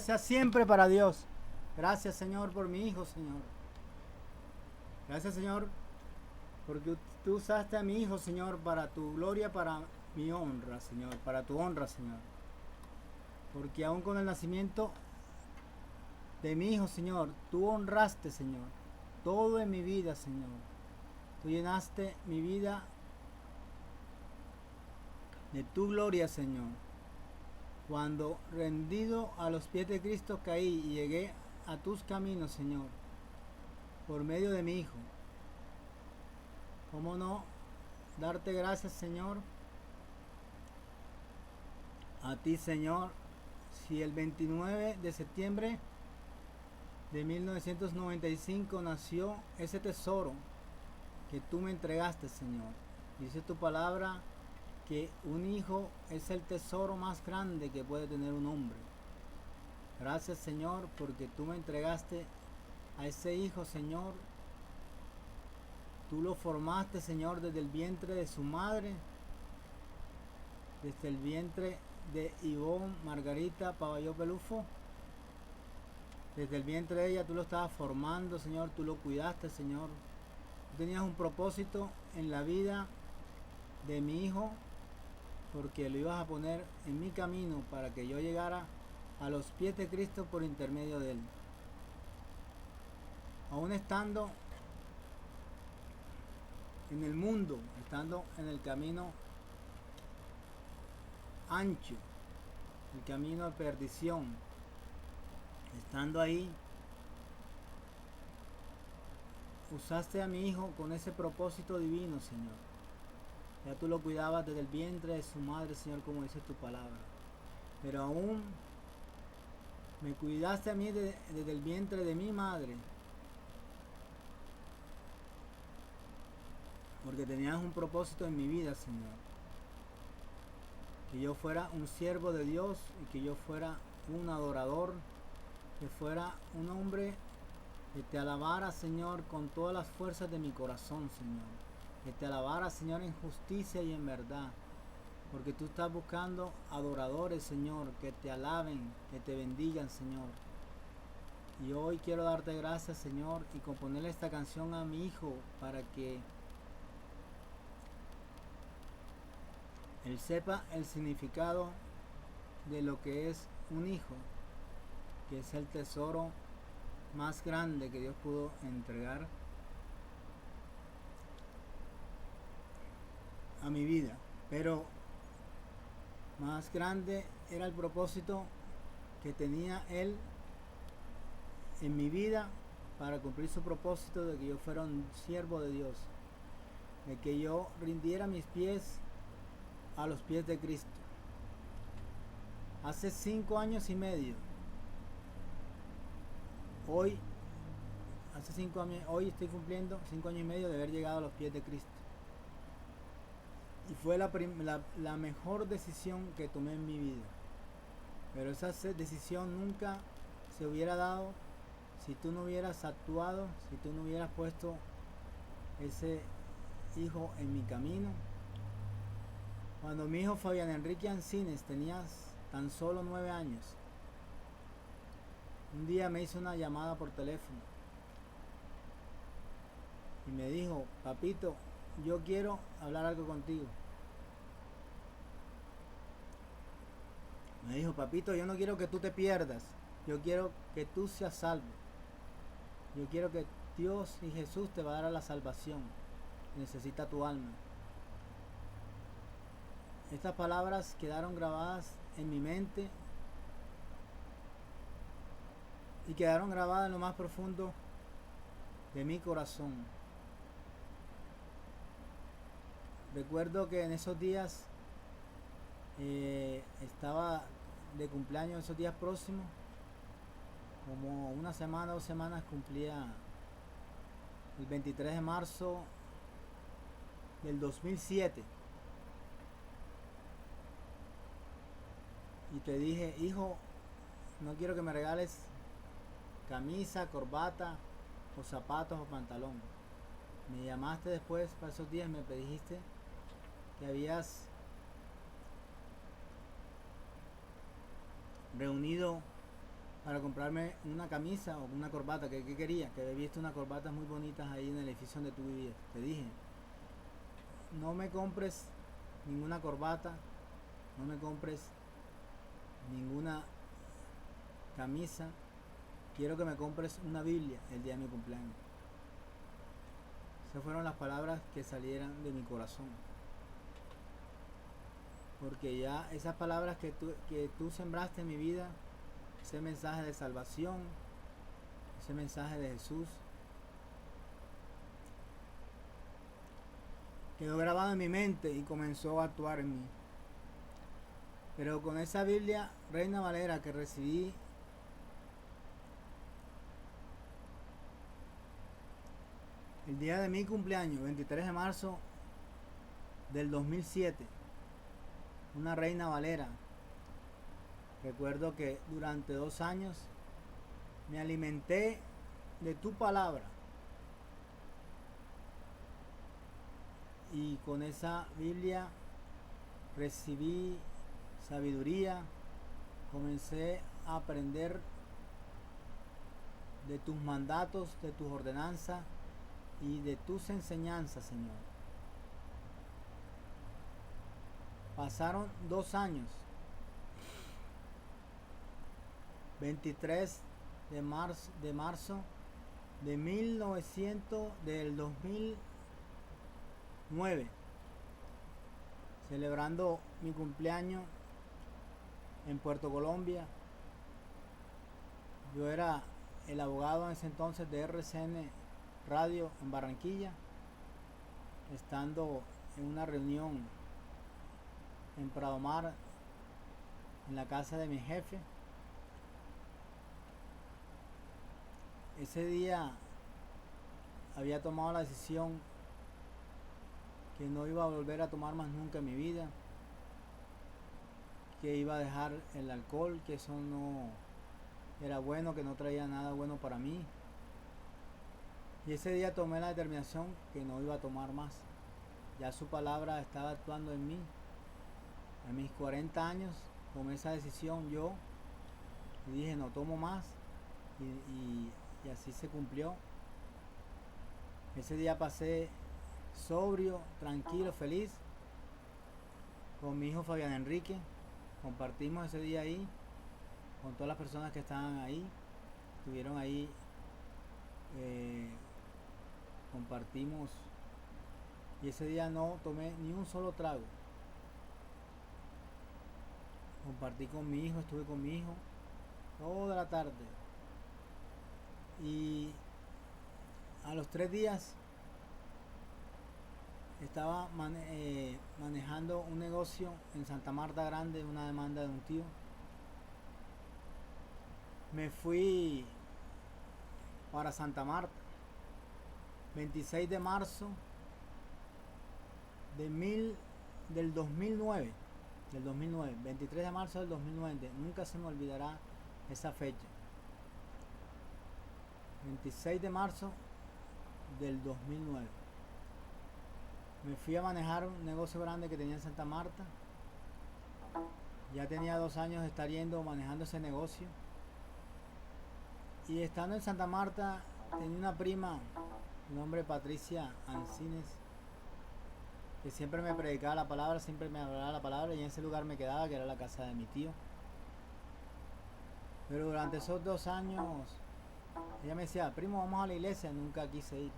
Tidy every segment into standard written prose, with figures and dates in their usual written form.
sea siempre para Dios. Gracias, Señor, por mi hijo, Señor. Gracias, Señor, porque tú usaste a mi hijo, Señor, para tu gloria, para mi honra, Señor, para tu honra, Señor. Porque aún con el nacimiento de mi hijo, Señor, tú honraste, Señor, todo en mi vida, Señor. Tú llenaste mi vida de tu gloria, Señor. Cuando rendido a los pies de Cristo caí y llegué a tus caminos, Señor, por medio de mi hijo. ¿Cómo no darte gracias, Señor? A ti, Señor, si el 29 de septiembre de 1995 nació ese tesoro que tú me entregaste, Señor. Dice tu palabra que un hijo es el tesoro más grande que puede tener un hombre. Gracias, Señor, porque tú me entregaste a ese hijo, Señor. Tú lo formaste, Señor, desde el vientre de su madre, desde el vientre de Ivonne Margarita Paballó Pelufo. Desde el vientre de ella tú lo estabas formando, Señor, tú lo cuidaste, Señor. Tú tenías un propósito en la vida de mi hijo, porque lo ibas a poner en mi camino para que yo llegara a los pies de Cristo por intermedio de él. Aún estando en el mundo, estando en el camino ancho, el camino de perdición, estando ahí, usaste a mi hijo con ese propósito divino, Señor. Ya tú lo cuidabas desde el vientre de su madre, Señor, como dice tu palabra. Pero aún me cuidaste a mí desde el vientre de mi madre, porque tenías un propósito en mi vida, Señor. Que yo fuera un siervo de Dios y que yo fuera un adorador, que fuera un hombre que te alabara, Señor, con todas las fuerzas de mi corazón, Señor. Que te alabara, Señor, en justicia y en verdad. Porque tú estás buscando adoradores, Señor, que te alaben, que te bendigan, Señor. Y hoy quiero darte gracias, Señor, y componerle esta canción a mi hijo para que él sepa el significado de lo que es un hijo, que es el tesoro más grande que Dios pudo entregar a mi vida. Pero más grande era el propósito que tenía Él en mi vida para cumplir su propósito de que yo fuera un siervo de Dios, de que yo rindiera mis pies a los pies de Cristo. Hace 5 años y medio, hoy estoy cumpliendo 5 años y medio de haber llegado a los pies de Cristo. Y fue la mejor decisión que tomé en mi vida. Pero esa decisión nunca se hubiera dado si tú no hubieras actuado, si tú no hubieras puesto ese hijo en mi camino. Cuando mi hijo Fabián Enrique Ancines tenía tan solo 9 años, un día me hizo una llamada por teléfono y me dijo: papito, yo quiero hablar algo contigo. Me dijo: papito, yo no quiero que tú te pierdas, yo quiero que tú seas salvo. Yo quiero que Dios y Jesús te va a dar la salvación. Necesita tu alma. Estas palabras quedaron grabadas en mi mente y quedaron grabadas en lo más profundo de mi corazón. Recuerdo que en esos días estaba de cumpleaños, esos días próximos, como una semana, 2 semanas, cumplía el 23 de marzo del 2007. Y te dije: hijo, no quiero que me regales camisa, corbata o zapatos o pantalón. Me llamaste después para esos días, me dijiste que habías reunido para comprarme una camisa o una corbata que quería, que había visto unas corbatas muy bonitas ahí en el edificio donde tú vivías. Te dije, no me compres ninguna corbata, no me compres ninguna camisa, quiero que me compres una Biblia el día de mi cumpleaños. Esas fueron las palabras que salieran de mi corazón. Porque ya esas palabras que tú sembraste en mi vida, ese mensaje de salvación, ese mensaje de Jesús, quedó grabado en mi mente y comenzó a actuar en mí. Pero con esa Biblia Reina Valera que recibí el día de mi cumpleaños, 23 de marzo del 2007, una Reina Valera, recuerdo que durante 2 años me alimenté de tu palabra. Y con esa Biblia recibí sabiduría, comencé a aprender de tus mandatos, de tus ordenanzas y de tus enseñanzas, Señor. Pasaron 2 años, 23 de marzo de 2009, celebrando mi cumpleaños en Puerto Colombia. Yo era el abogado en ese entonces de RCN Radio en Barranquilla, estando en una reunión en Prado Mar, en la casa de mi jefe. Ese día había tomado la decisión que no iba a volver a tomar más nunca en mi vida, que iba a dejar el alcohol, que eso no era bueno, que no traía nada bueno para mí. Y ese día tomé la determinación que no iba a tomar más. Ya su palabra estaba actuando en mí. A mis 40 años tomé esa decisión yo y dije no tomo más, y así se cumplió. Ese día pasé sobrio, tranquilo, feliz con mi hijo Fabián Enrique. Compartimos ese día ahí con todas las personas que estaban ahí, estuvieron ahí, compartimos, y ese día no tomé ni un solo trago. Compartí con mi hijo, estuve con mi hijo toda la tarde, y a los 3 días estaba manejando un negocio en Santa Marta Grande, una demanda de un tío. Me fui para Santa Marta, 26 de marzo del 2009, 23 de marzo del 2009, nunca se me olvidará esa fecha. 26 de marzo del 2009. Me fui a manejar un negocio grande que tenía en Santa Marta. Ya tenía 2 años de estar manejando ese negocio. Y estando en Santa Marta, tenía una prima, de nombre Patricia Ancines, que siempre me predicaba la palabra, siempre me hablaba la palabra, y en ese lugar me quedaba, que era la casa de mi tío. Pero durante esos 2 años, ella me decía, primo, vamos a la iglesia. Nunca quise ir.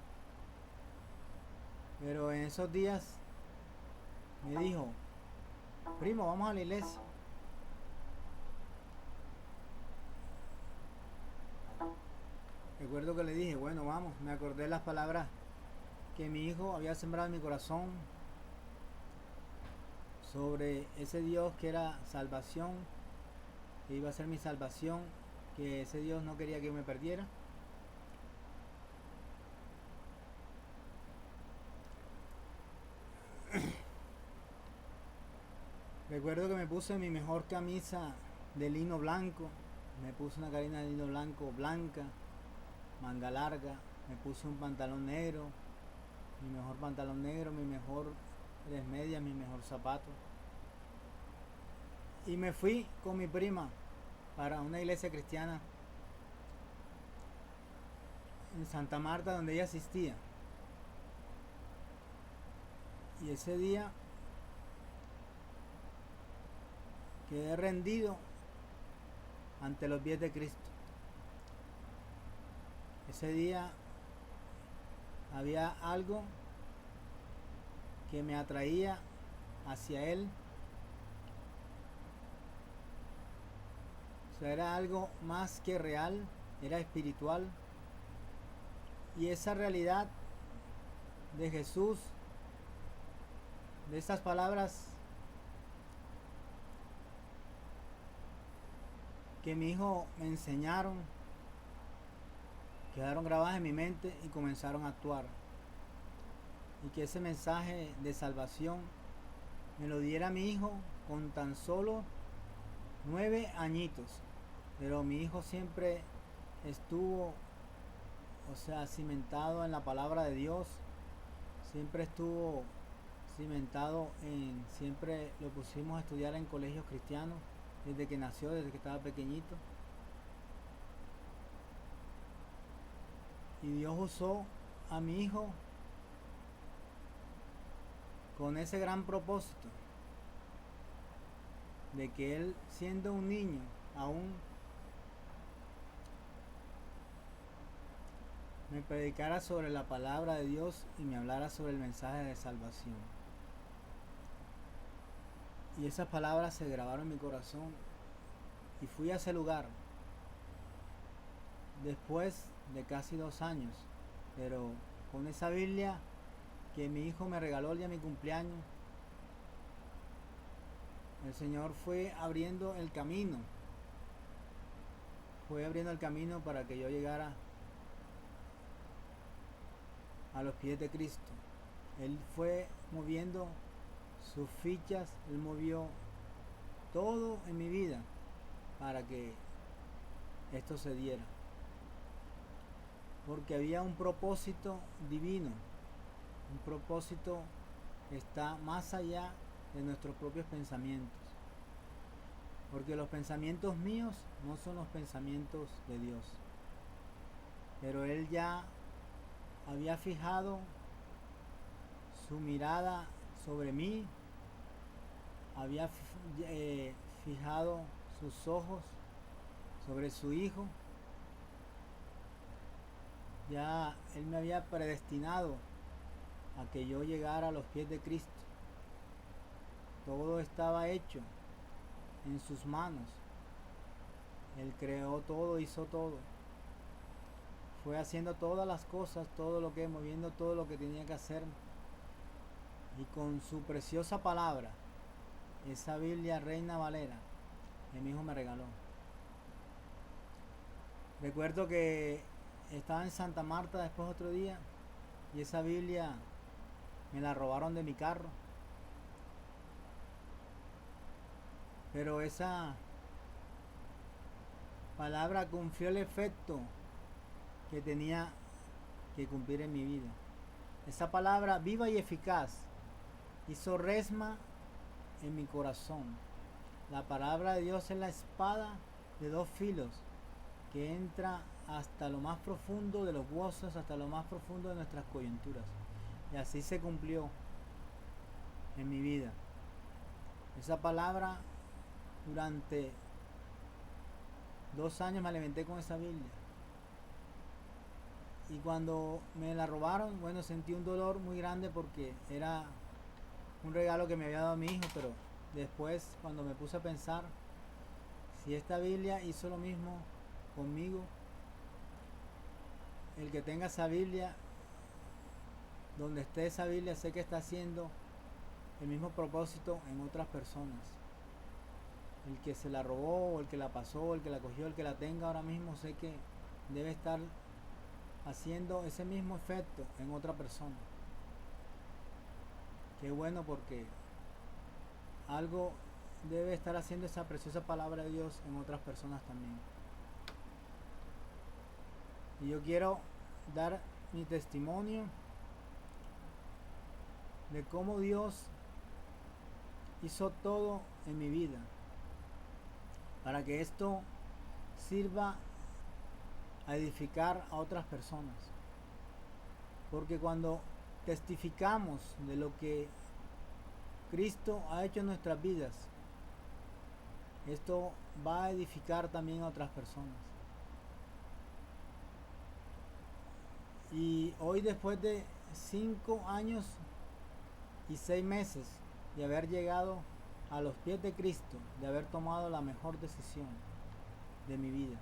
Pero en esos días me dijo, primo, vamos a la iglesia. Recuerdo que le dije, bueno, vamos. Me acordé de las palabras que mi hijo había sembrado en mi corazón sobre ese Dios que era salvación, que iba a ser mi salvación, que ese Dios no quería que yo me perdiera. Recuerdo que me puse mi mejor camisa de lino blanco, me puse una carina de lino blanco blanca, manga larga, me puse un pantalón negro, mi mejor pantalón negro, mi mejor 3 medias, mi mejor zapato. Y me fui con mi prima para una iglesia cristiana en Santa Marta, donde ella asistía. Y ese día quedé rendido ante los pies de Cristo. Ese día había algo que me atraía hacia Él. O sea, era algo más que real, era espiritual. Y esa realidad de Jesús, de estas palabras que mi hijo me enseñaron, quedaron grabadas en mi mente y comenzaron a actuar. Y que ese mensaje de salvación me lo diera mi hijo con tan solo 9 añitos. Pero mi hijo siempre estuvo, o sea, cimentado en la palabra de Dios. Siempre estuvo cimentado siempre lo pusimos a estudiar en colegios cristianos, desde que nació, desde que estaba pequeñito. Y Dios usó a mi hijo con ese gran propósito de que él, siendo un niño, aún me predicara sobre la palabra de Dios y me hablara sobre el mensaje de salvación. Y esas palabras se grabaron en mi corazón y fui a ese lugar después de casi 2 años, pero con esa Biblia que mi hijo me regaló el día de mi cumpleaños, el Señor fue abriendo el camino para que yo llegara a los pies de Cristo. Él fue moviendo sus fichas, Él movió todo en mi vida para que esto se diera. Porque había un propósito divino, un propósito que está más allá de nuestros propios pensamientos. Porque los pensamientos míos no son los pensamientos de Dios. Pero Él ya había fijado su mirada sobre mí, había fijado sus ojos sobre su Hijo. Ya Él me había predestinado a que yo llegara a los pies de Cristo. Todo estaba hecho en sus manos. Él creó todo, hizo todo. Fue haciendo todas las cosas, moviendo todo lo que tenía que hacer. Y con su preciosa palabra, esa Biblia Reina Valera, que mi hijo me regaló. Recuerdo que estaba en Santa Marta después otro día y esa Biblia me la robaron de mi carro. Pero esa palabra cumplió el efecto que tenía que cumplir en mi vida. Esa palabra viva y eficaz hizo resma en mi corazón. La palabra de Dios es la espada de 2 filos que entra hasta lo más profundo de los huesos, hasta lo más profundo de nuestras coyunturas. Y así se cumplió en mi vida. Esa palabra, durante 2 años me alimenté con esa Biblia. Y cuando me la robaron, bueno, sentí un dolor muy grande porque era un regalo que me había dado mi hijo, pero después, cuando me puse a pensar, si esta Biblia hizo lo mismo conmigo, el que tenga esa Biblia, donde esté esa Biblia, sé que está haciendo el mismo propósito en otras personas. El que se la robó, o el que la pasó, el que la cogió, el que la tenga ahora mismo, sé que debe estar haciendo ese mismo efecto en otra persona. Qué bueno, porque algo debe estar haciendo esa preciosa palabra de Dios en otras personas también. Y yo quiero dar mi testimonio de cómo Dios hizo todo en mi vida para que esto sirva a edificar a otras personas. Porque cuando testificamos de lo que Cristo ha hecho en nuestras vidas, esto va a edificar también a otras personas. Y hoy, después de 5 años y 6 meses de haber llegado a los pies de Cristo, de haber tomado la mejor decisión de mi vida,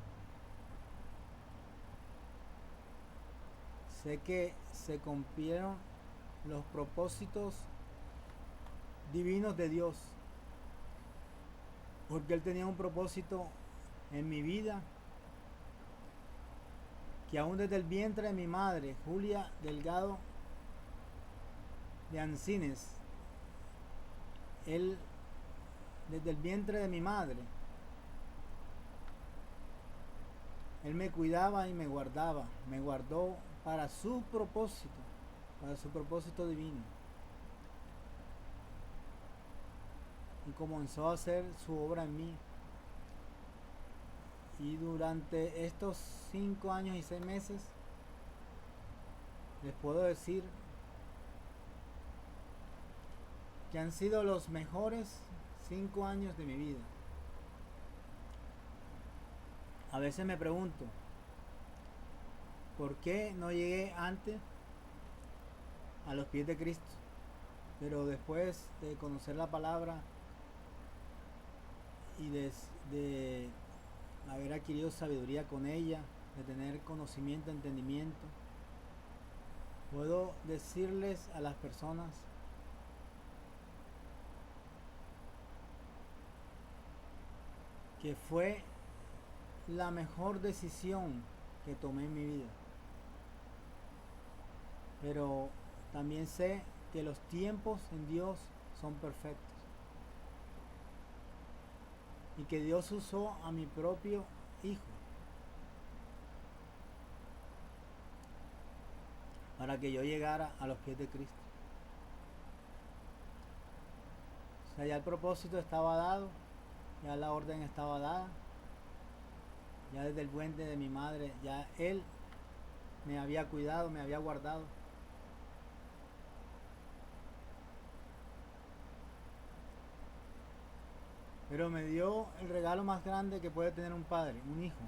sé que se cumplieron los propósitos divinos de Dios, porque Él tenía un propósito en mi vida que aún desde el vientre de mi madre, Julia Delgado de Ancines, Él desde el vientre de mi madre, Él me cuidaba y me guardaba, me guardó para su propósito divino. Y comenzó a hacer su obra en mí. Y durante estos 5 años y 6 meses, les puedo decir que han sido los mejores 5 años de mi vida. A veces me pregunto, ¿por qué no llegué antes a los pies de Cristo? Pero después de conocer la palabra y de haber adquirido sabiduría con ella, de tener conocimiento, entendimiento, puedo decirles a las personas que fue la mejor decisión que tomé en mi vida. Pero también sé que los tiempos en Dios son perfectos y que Dios usó a mi propio hijo para que yo llegara a los pies de Cristo. O sea, ya el propósito estaba dado, ya la orden estaba dada, ya desde el vientre de mi madre, ya Él me había cuidado, me había guardado. Pero me dio el regalo más grande que puede tener un padre, un hijo.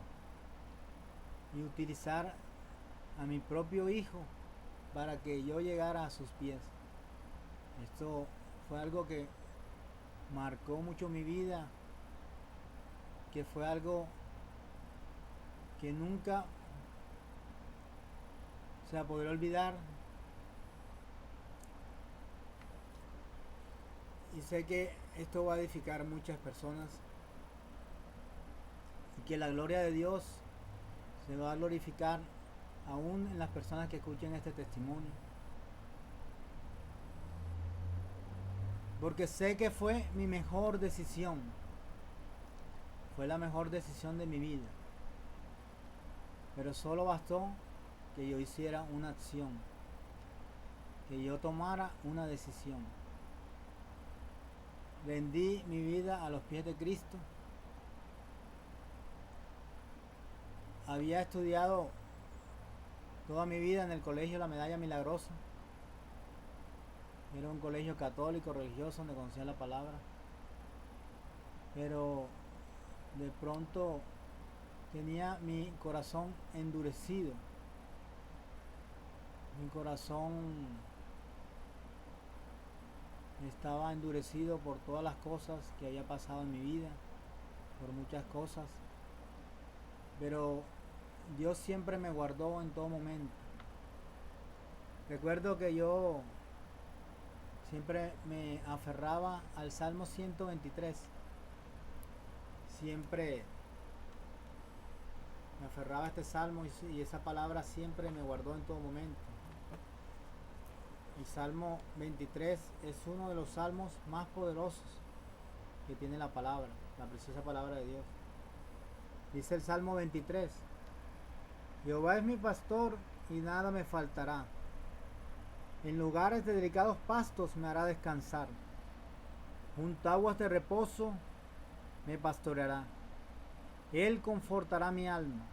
Y utilizar a mi propio hijo para que yo llegara a sus pies. Esto fue algo que marcó mucho mi vida, que fue algo que nunca se podrá olvidar. Y sé que esto va a edificar muchas personas y que la gloria de Dios se va a glorificar aún en las personas que escuchen este testimonio. Porque sé que fue mi mejor decisión. Fue la mejor decisión de mi vida. Pero solo bastó que yo hiciera una acción. Que yo tomara una decisión. Rendí mi vida a los pies de Cristo. Había estudiado toda mi vida en el colegio La Medalla Milagrosa. Era un colegio católico, religioso, donde conocía la palabra. Pero de pronto tenía mi corazón endurecido. Mi corazón estaba endurecido por todas las cosas que había pasado en mi vida, por muchas cosas. Pero Dios siempre me guardó en todo momento. Recuerdo que yo siempre me aferraba al Salmo 123. Siempre me aferraba a este salmo y esa palabra siempre me guardó en todo momento. El Salmo 23 es uno de los salmos más poderosos que tiene la palabra, la preciosa palabra de Dios. Dice el Salmo 23: Jehová es mi pastor y nada me faltará. En lugares de delicados pastos me hará descansar. Junto a aguas de reposo me pastoreará. Él confortará mi alma.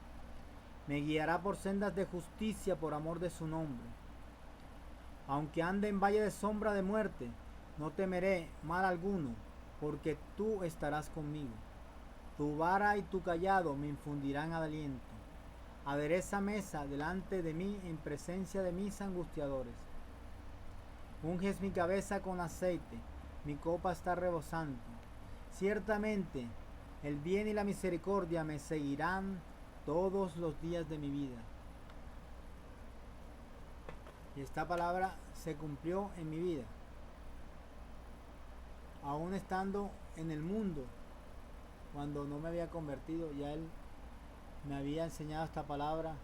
Me guiará por sendas de justicia por amor de su nombre. Aunque ande en valle de sombra de muerte, no temeré mal alguno, porque tú estarás conmigo. Tu vara y tu cayado me infundirán aliento. Adereza mesa delante de mí en presencia de mis angustiadores. Unges mi cabeza con aceite, mi copa está rebosando. Ciertamente, el bien y la misericordia me seguirán todos los días de mi vida. Y esta palabra se cumplió en mi vida. Aún estando en el mundo, cuando no me había convertido, ya Él me había enseñado esta palabra.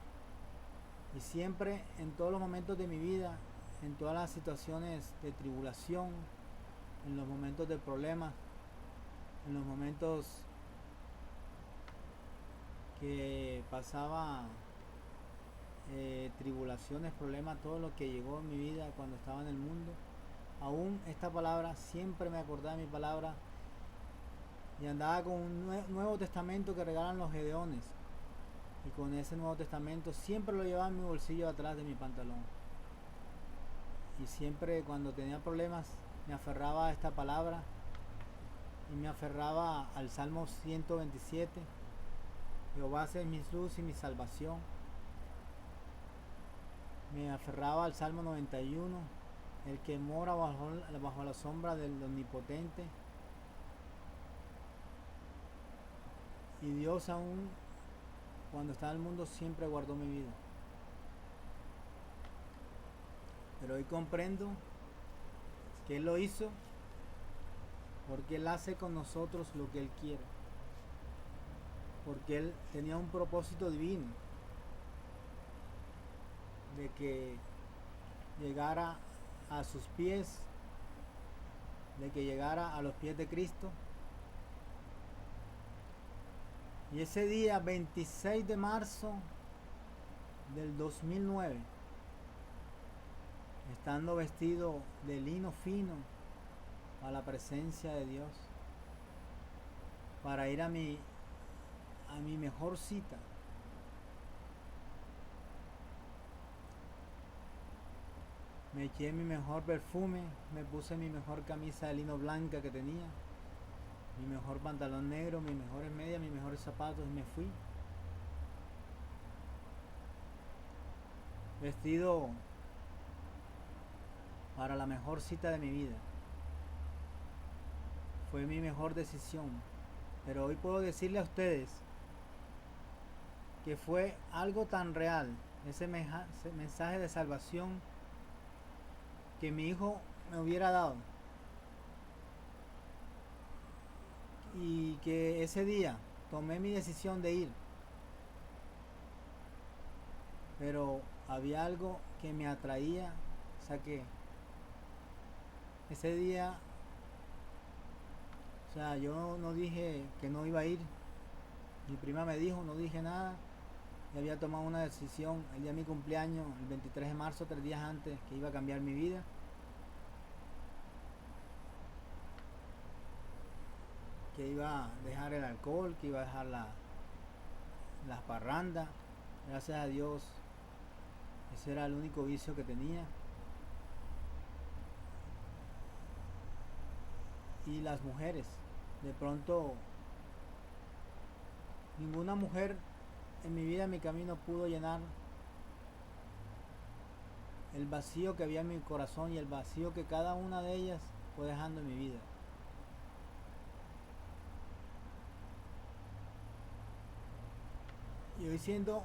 Y siempre, en todos los momentos de mi vida, en todas las situaciones de tribulación, en los momentos de problemas, en los momentos que pasaba tribulaciones, problemas, todo lo que llegó en mi vida cuando estaba en el mundo, aún esta palabra, siempre me acordaba de mi palabra y andaba con un Nuevo Testamento que regalan los Gedeones, y con ese Nuevo Testamento siempre lo llevaba en mi bolsillo atrás de mi pantalón, y siempre cuando tenía problemas me aferraba a esta palabra y me aferraba al Salmo 127. Jehová es mi luz y mi salvación. Me aferraba al Salmo 91, el que mora bajo la sombra del Omnipotente. Y Dios, aún cuando estaba en el mundo, siempre guardó mi vida. Pero hoy comprendo que Él lo hizo porque Él hace con nosotros lo que Él quiere. Porque Él tenía un propósito divino de que llegara a sus pies, de que llegara a los pies de Cristo. Y ese día 26 de marzo del 2009, estando vestido de lino fino a la presencia de Dios, para ir a mi mejor cita, me eché mi mejor perfume, me puse mi mejor camisa de lino blanca que tenía, mi mejor pantalón negro, mis mejores medias, mis mejores zapatos, y me fui vestido para la mejor cita de mi vida. Fue mi mejor decisión, pero hoy puedo decirle a ustedes que fue algo tan real, ese mensaje de salvación que mi hijo me hubiera dado, y que ese día tomé mi decisión de ir, pero había algo que me atraía, o sea que ese día, o sea, yo no dije que no iba a ir, mi prima me dijo, no dije nada, y había tomado una decisión el día de mi cumpleaños, el 23 de marzo, 3 días antes, que iba a cambiar mi vida. Que iba a dejar el alcohol, que iba a dejar las parrandas. Gracias a Dios, ese era el único vicio que tenía. Y las mujeres, de pronto, ninguna mujer en mi vida, en mi camino, pudo llenar el vacío que había en mi corazón y el vacío que cada una de ellas fue dejando en mi vida. Y hoy, siendo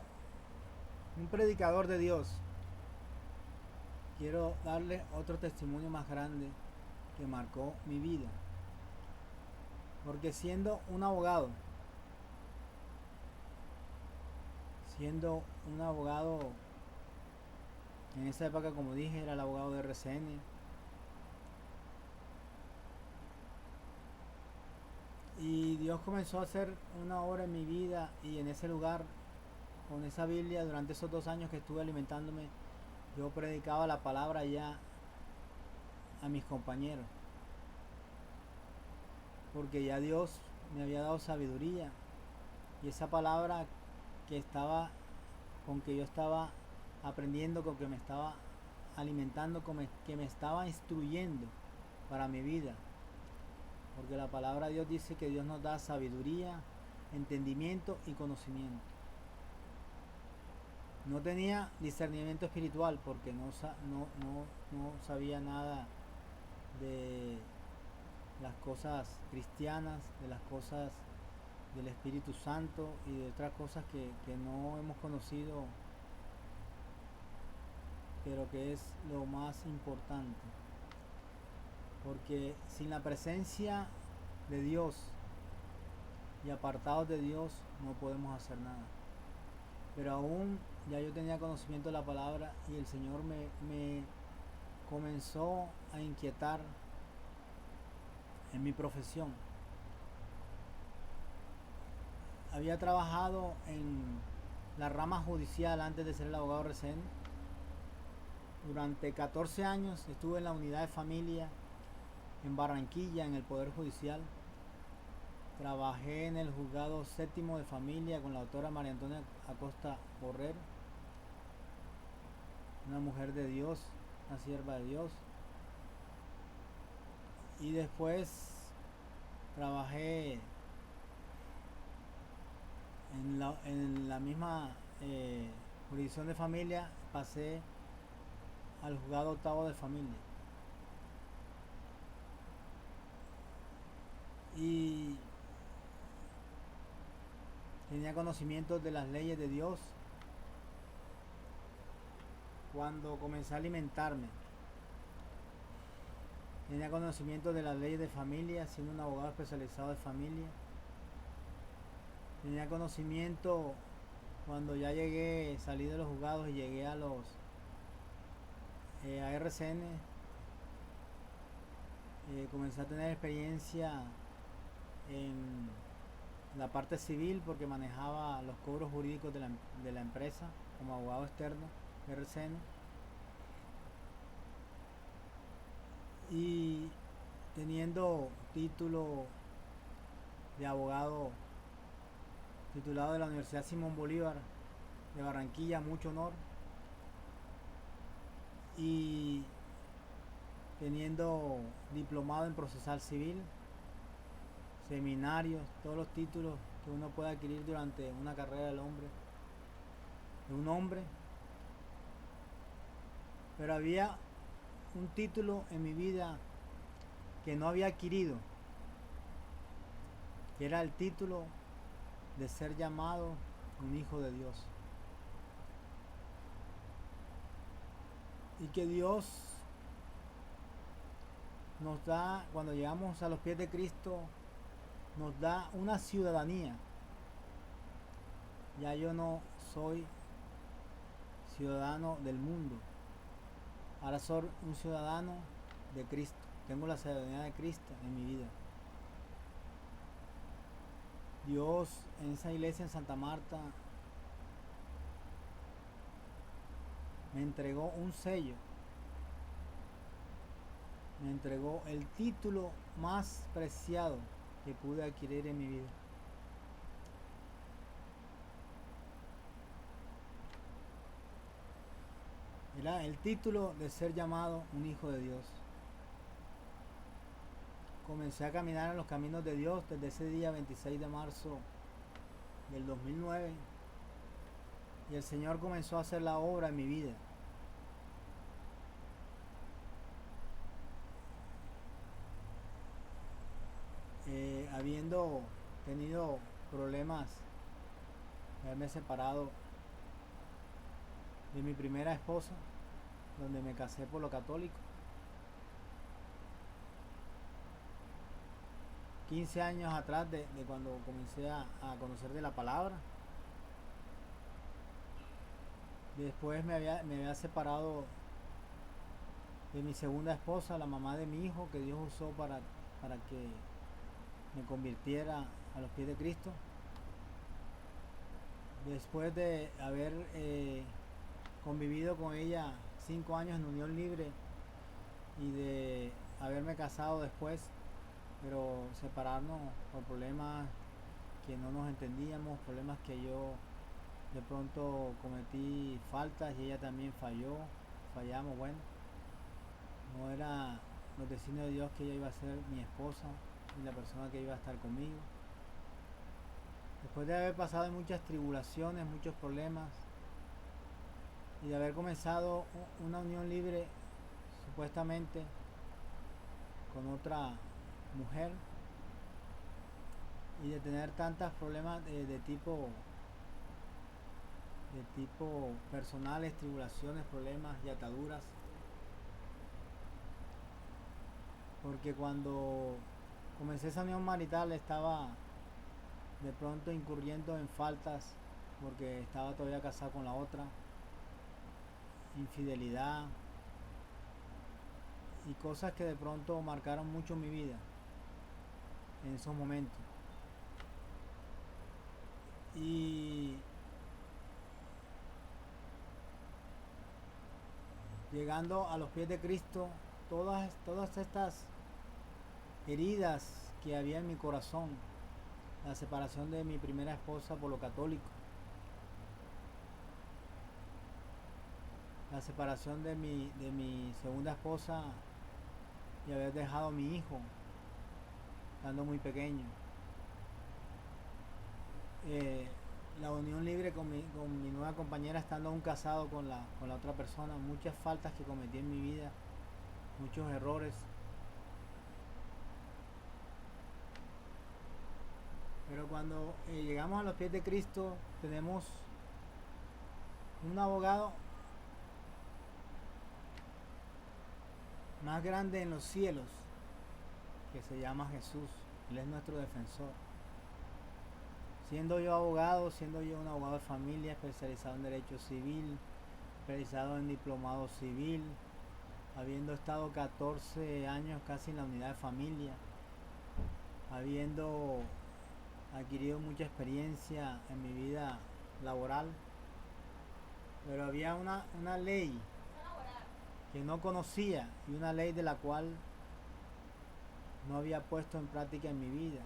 un predicador de Dios, quiero darle otro testimonio más grande que marcó mi vida. Porque siendo un abogado en esa época, como dije, era el abogado de RCN, y Dios comenzó a hacer una obra en mi vida, y en ese lugar, con esa Biblia, durante esos 2 años que estuve alimentándome, yo predicaba la palabra ya a mis compañeros, porque ya Dios me había dado sabiduría, y esa palabra que estaba con que yo estaba aprendiendo, con que me estaba alimentando, con que me estaba instruyendo para mi vida. Porque la palabra de Dios dice que Dios nos da sabiduría, entendimiento y conocimiento. No tenía discernimiento espiritual porque no sabía nada de las cosas cristianas, de las cosas del Espíritu Santo y de otras cosas que no hemos conocido, pero que es lo más importante. Porque sin la presencia de Dios y apartados de Dios no podemos hacer nada. Pero aún ya yo tenía conocimiento de la palabra y el Señor me comenzó a inquietar en mi profesión. Había trabajado en la rama judicial antes de ser el abogado RCN. Durante 14 años estuve en la unidad de familia en Barranquilla, en el Poder Judicial. Trabajé en el juzgado séptimo de familia con la doctora María Antonia Acosta Borrero, una mujer de Dios, una sierva de Dios. Y después trabajé en la misma jurisdicción de familia, pasé al juzgado octavo de familia. Y tenía conocimiento de las leyes de Dios cuando comencé a alimentarme. Tenía conocimiento de las leyes de familia, siendo un abogado especializado de familia. Tenía conocimiento cuando ya salí de los juzgados y llegué a los a RCN. Comencé a tener experiencia en la parte civil porque manejaba los cobros jurídicos de la empresa como abogado externo de RCN. Y teniendo título de abogado titulado de la Universidad Simón Bolívar de Barranquilla, mucho honor, y teniendo diplomado en procesal civil, seminarios, todos los títulos que uno puede adquirir durante una carrera de un hombre. Pero había un título en mi vida que no había adquirido, que era el título de ser llamado un hijo de Dios. Y que Dios nos da, cuando llegamos a los pies de Cristo, nos da una ciudadanía. Ya yo no soy ciudadano del mundo, ahora soy un ciudadano de Cristo. Tengo la ciudadanía de Cristo en mi vida. Dios en esa iglesia en Santa Marta me entregó un sello, me entregó el título más preciado que pude adquirir en mi vida. Era el título de ser llamado un hijo de Dios. Comencé a caminar en los caminos de Dios desde ese día 26 de marzo del 2009 y el Señor comenzó a hacer la obra en mi vida. Habiendo tenido problemas, haberme separado de mi primera esposa, donde me casé por lo católico, 15 años atrás de cuando comencé a conocer de la palabra. Después me había separado de mi segunda esposa, la mamá de mi hijo, que Dios usó para que me convirtiera a los pies de Cristo. Después de haber convivido con ella 5 años en unión libre y de haberme casado después, pero separarnos por problemas que no nos entendíamos, problemas que yo de pronto cometí faltas y ella también fallamos, bueno, no era los designios de Dios que ella iba a ser mi esposa y la persona que iba a estar conmigo. Después de haber pasado muchas tribulaciones, muchos problemas y de haber comenzado una unión libre supuestamente con otra mujer y de tener tantos problemas de tipo personales, tribulaciones, problemas y ataduras, porque cuando comencé esa unión marital estaba de pronto incurriendo en faltas porque estaba todavía casado con la otra, infidelidad y cosas que de pronto marcaron mucho mi vida en esos momentos. Y llegando a los pies de Cristo, todas estas heridas que había en mi corazón, la separación de mi primera esposa por lo católico, la separación de mi segunda esposa y haber dejado a mi hijo estando muy pequeño, la unión libre con mi nueva compañera estando aún casado con la otra persona, muchas faltas que cometí en mi vida, muchos errores. Pero cuando llegamos a los pies de Cristo tenemos un abogado más grande en los cielos que se llama Jesús. Él es nuestro defensor. Siendo yo abogado, siendo yo un abogado de familia especializado en derecho civil, especializado en diplomado civil, habiendo estado 14 años casi en la unidad de familia, habiendo adquirido mucha experiencia en mi vida laboral, pero había una ley que no conocía y una ley de la cual no había puesto en práctica en mi vida.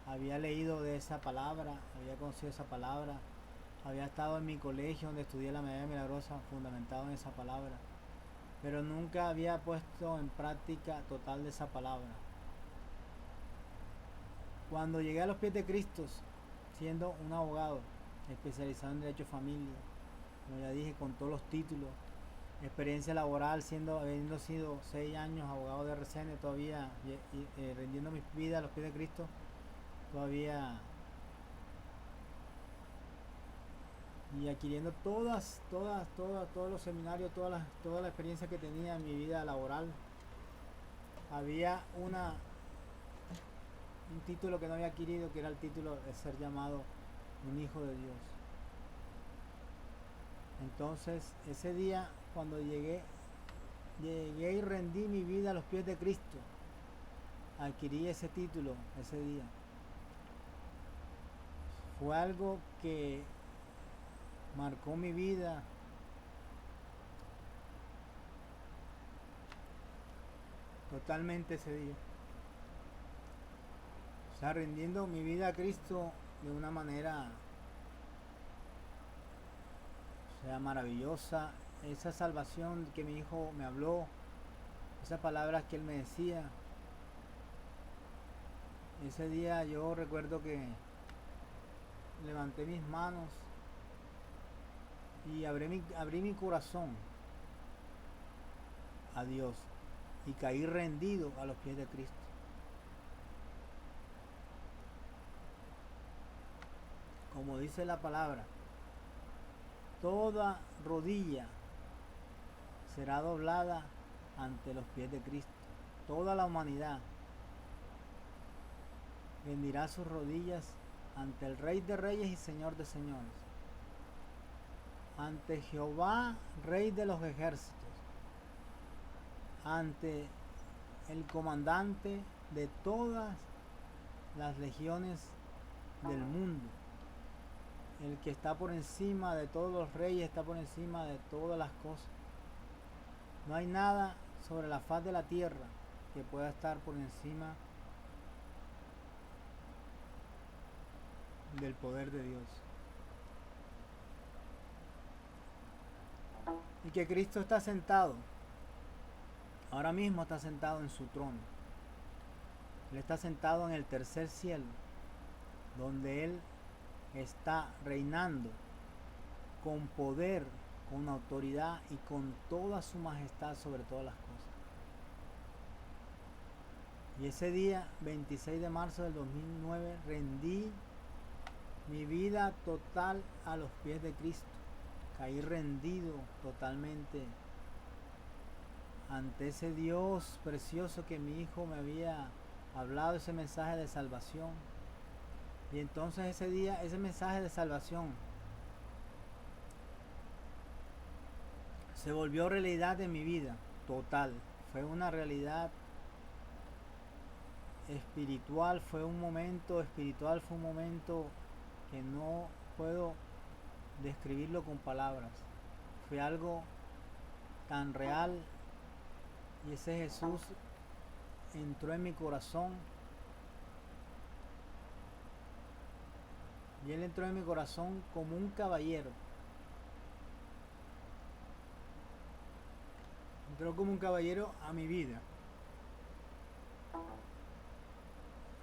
Había leído de esa palabra, había conocido esa palabra, había estado en mi colegio donde estudié la medalla milagrosa fundamentado en esa palabra, pero nunca había puesto en práctica total de esa palabra. Cuando llegué a los pies de Cristo, siendo un abogado especializado en derecho de familia, como ya dije, con todos los títulos, experiencia laboral, habiendo sido 6 años abogado de RCN, todavía rendiendo mi vida a los pies de Cristo, todavía, y adquiriendo todos los seminarios, toda la experiencia que tenía en mi vida laboral. Había un título que no había adquirido, que era el título de ser llamado un hijo de Dios. Entonces ese día, cuando llegué y rendí mi vida a los pies de Cristo, adquirí ese título ese día. Fue algo que marcó mi vida totalmente ese día. O sea, rindiendo mi vida a Cristo de una manera, o sea, maravillosa. Esa salvación que mi hijo me habló, esas palabras que él me decía. Ese día yo recuerdo que levanté mis manos y abrí mi corazón a Dios y caí rendido a los pies de Cristo. Como dice la palabra, toda rodilla será doblada ante los pies de Cristo. Toda la humanidad rendirá sus rodillas ante el Rey de Reyes y Señor de Señores, ante Jehová, Rey de los ejércitos, ante el comandante de todas las legiones del mundo, el que está por encima de todos los reyes, está por encima de todas las cosas. No hay nada sobre la faz de la tierra que pueda estar por encima del poder de Dios. Y que Cristo está sentado, ahora mismo está sentado en su trono. Él está sentado en el tercer cielo, donde Él está reinando con poder, con autoridad y con toda su majestad sobre todas las cosas. Y ese día, 26 de marzo del 2009, rendí mi vida total a los pies de Cristo. Caí rendido totalmente ante ese Dios precioso que mi hijo me había hablado, ese mensaje de salvación. Y entonces ese día, ese mensaje de salvación se volvió realidad en mi vida, total. Fue una realidad espiritual, fue un momento espiritual, fue un momento que no puedo describirlo con palabras. Fue algo tan real y ese Jesús entró en mi corazón y Él entró en mi corazón como un caballero. Entró como un caballero a mi vida.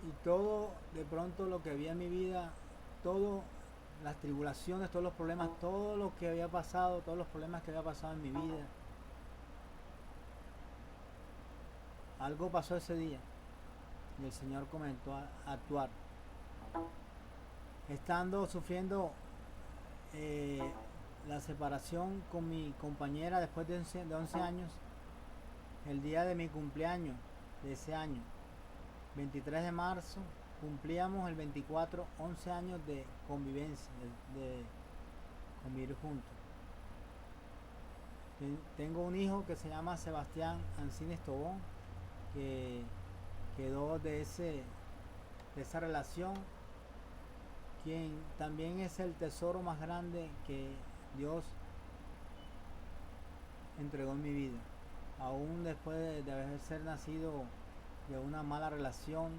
Y todo, de pronto, lo que había en mi vida, todo, las tribulaciones, todos los problemas, todo lo que había pasado, todos los problemas que había pasado en mi vida, algo pasó ese día y el Señor comenzó a actuar. Estando sufriendo la separación con mi compañera después de 11 años, el día de mi cumpleaños de ese año, 23 de marzo, cumplíamos el 24, 11 años de convivencia, de convivir juntos. Tengo un hijo que se llama Sebastián Ancines Tobón, que quedó de esa relación, quien también es el tesoro más grande que Dios entregó en mi vida. Aún después de haber ser nacido de una mala relación,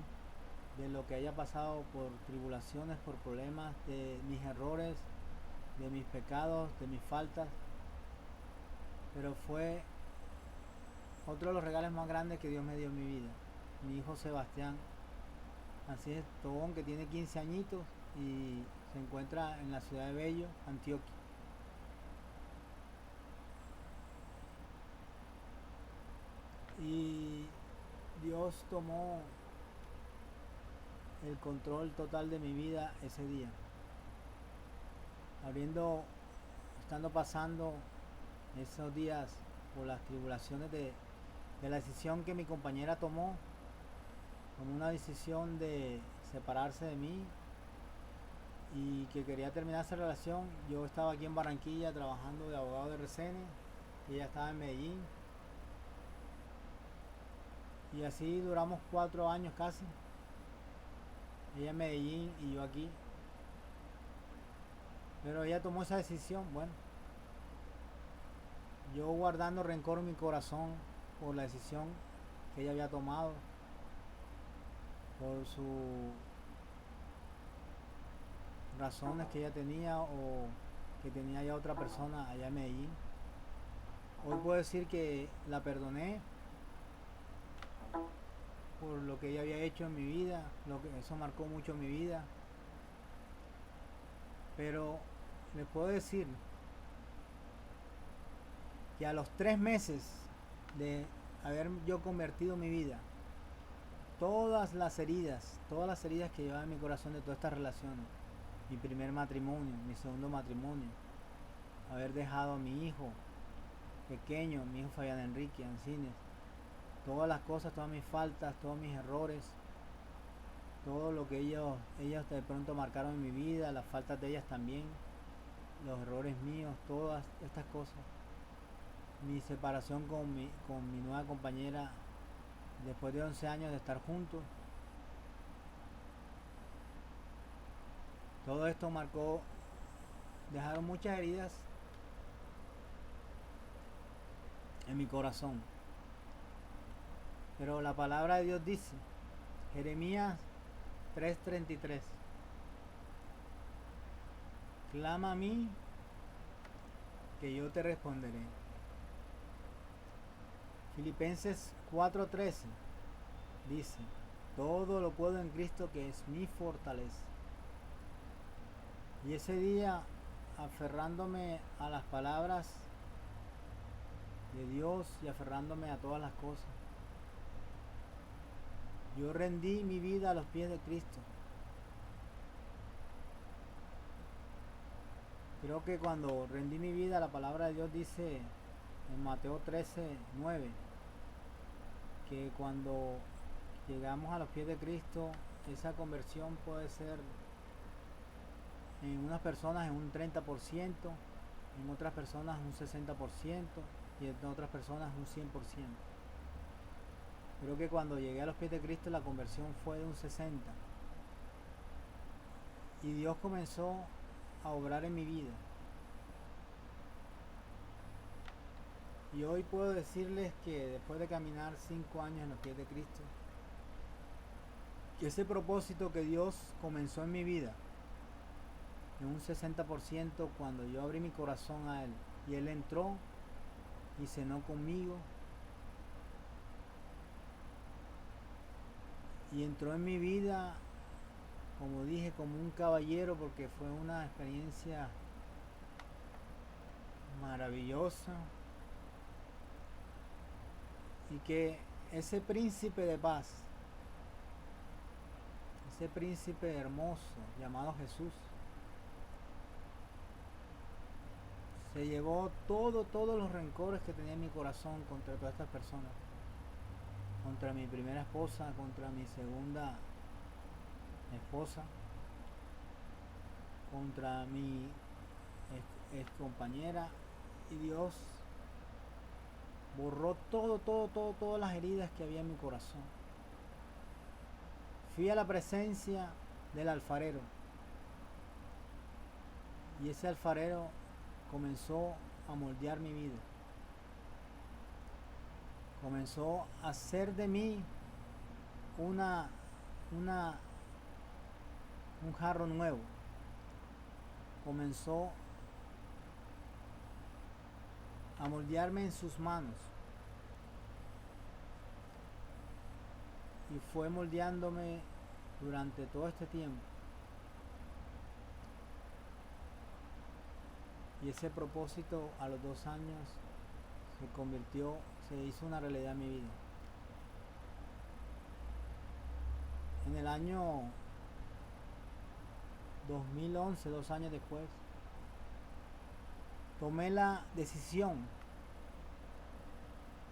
de lo que haya pasado por tribulaciones, por problemas, de mis errores, de mis pecados, de mis faltas, pero fue otro de los regalos más grandes que Dios me dio en mi vida. Mi hijo Sebastián, así es, Tobón, que tiene 15 añitos y se encuentra en la ciudad de Bello, Antioquia. Y Dios tomó el control total de mi vida ese día. Estando pasando esos días por las tribulaciones de la decisión que mi compañera tomó, como una decisión de separarse de mí y que quería terminar esa relación. Yo estaba aquí en Barranquilla trabajando de abogado de RCN y ella estaba en Medellín, y así duramos 4 años casi, ella en Medellín y yo aquí. Pero ella tomó esa decisión. Bueno, yo guardando rencor en mi corazón por la decisión que ella había tomado, por sus razones que ella tenía o que tenía ya otra persona allá en Medellín. Hoy puedo decir que la perdoné por lo que ella había hecho en mi vida, eso marcó mucho mi vida. Pero les puedo decir que a los 3 meses de haber yo convertido mi vida, todas las heridas que llevaba en mi corazón de todas estas relaciones, mi primer matrimonio, mi segundo matrimonio, haber dejado a mi hijo pequeño, mi hijo Fabián Enrique Ancines, todas las cosas, todas mis faltas, todos mis errores, todo lo que ellos de pronto marcaron en mi vida, las faltas de ellas también, los errores míos, todas estas cosas, mi separación con mi nueva compañera después de 11 años de estar juntos, todo esto dejaron muchas heridas en mi corazón. Pero la palabra de Dios dice, Jeremías 3:33, clama a mí, que yo te responderé. Filipenses 4:13 dice, todo lo puedo en Cristo que es mi fortaleza. Y ese día, aferrándome a las palabras de Dios y aferrándome a todas las cosas, yo rendí mi vida a los pies de Cristo. Creo que cuando rendí mi vida, la palabra de Dios dice en Mateo 13:9, que cuando llegamos a los pies de Cristo, esa conversión puede ser en unas personas en un 30%, en otras personas un 60% y en otras personas un 100%. Creo que cuando llegué a los pies de Cristo la conversión fue de un 60%. Y Dios comenzó a obrar en mi vida. Y hoy puedo decirles que después de caminar 5 años en los pies de Cristo, que ese propósito que Dios comenzó en mi vida, en un 60% cuando yo abrí mi corazón a Él, y Él entró y cenó conmigo, y entró en mi vida, como dije, como un caballero, porque fue una experiencia maravillosa, y que ese príncipe de paz, ese príncipe hermoso llamado Jesús, se llevó todos los rencores que tenía en mi corazón contra todas estas personas, contra mi primera esposa, contra mi segunda esposa, contra mi ex compañera, y Dios borró todas las heridas que había en mi corazón. Fui a la presencia del alfarero, y ese alfarero comenzó a moldear mi vida, comenzó a hacer de mí un jarro nuevo, comenzó a moldearme en sus manos, y fue moldeándome durante todo este tiempo. Y ese propósito a los 2 años se hizo una realidad en mi vida. En el año 2011, 2 años después, tomé la decisión,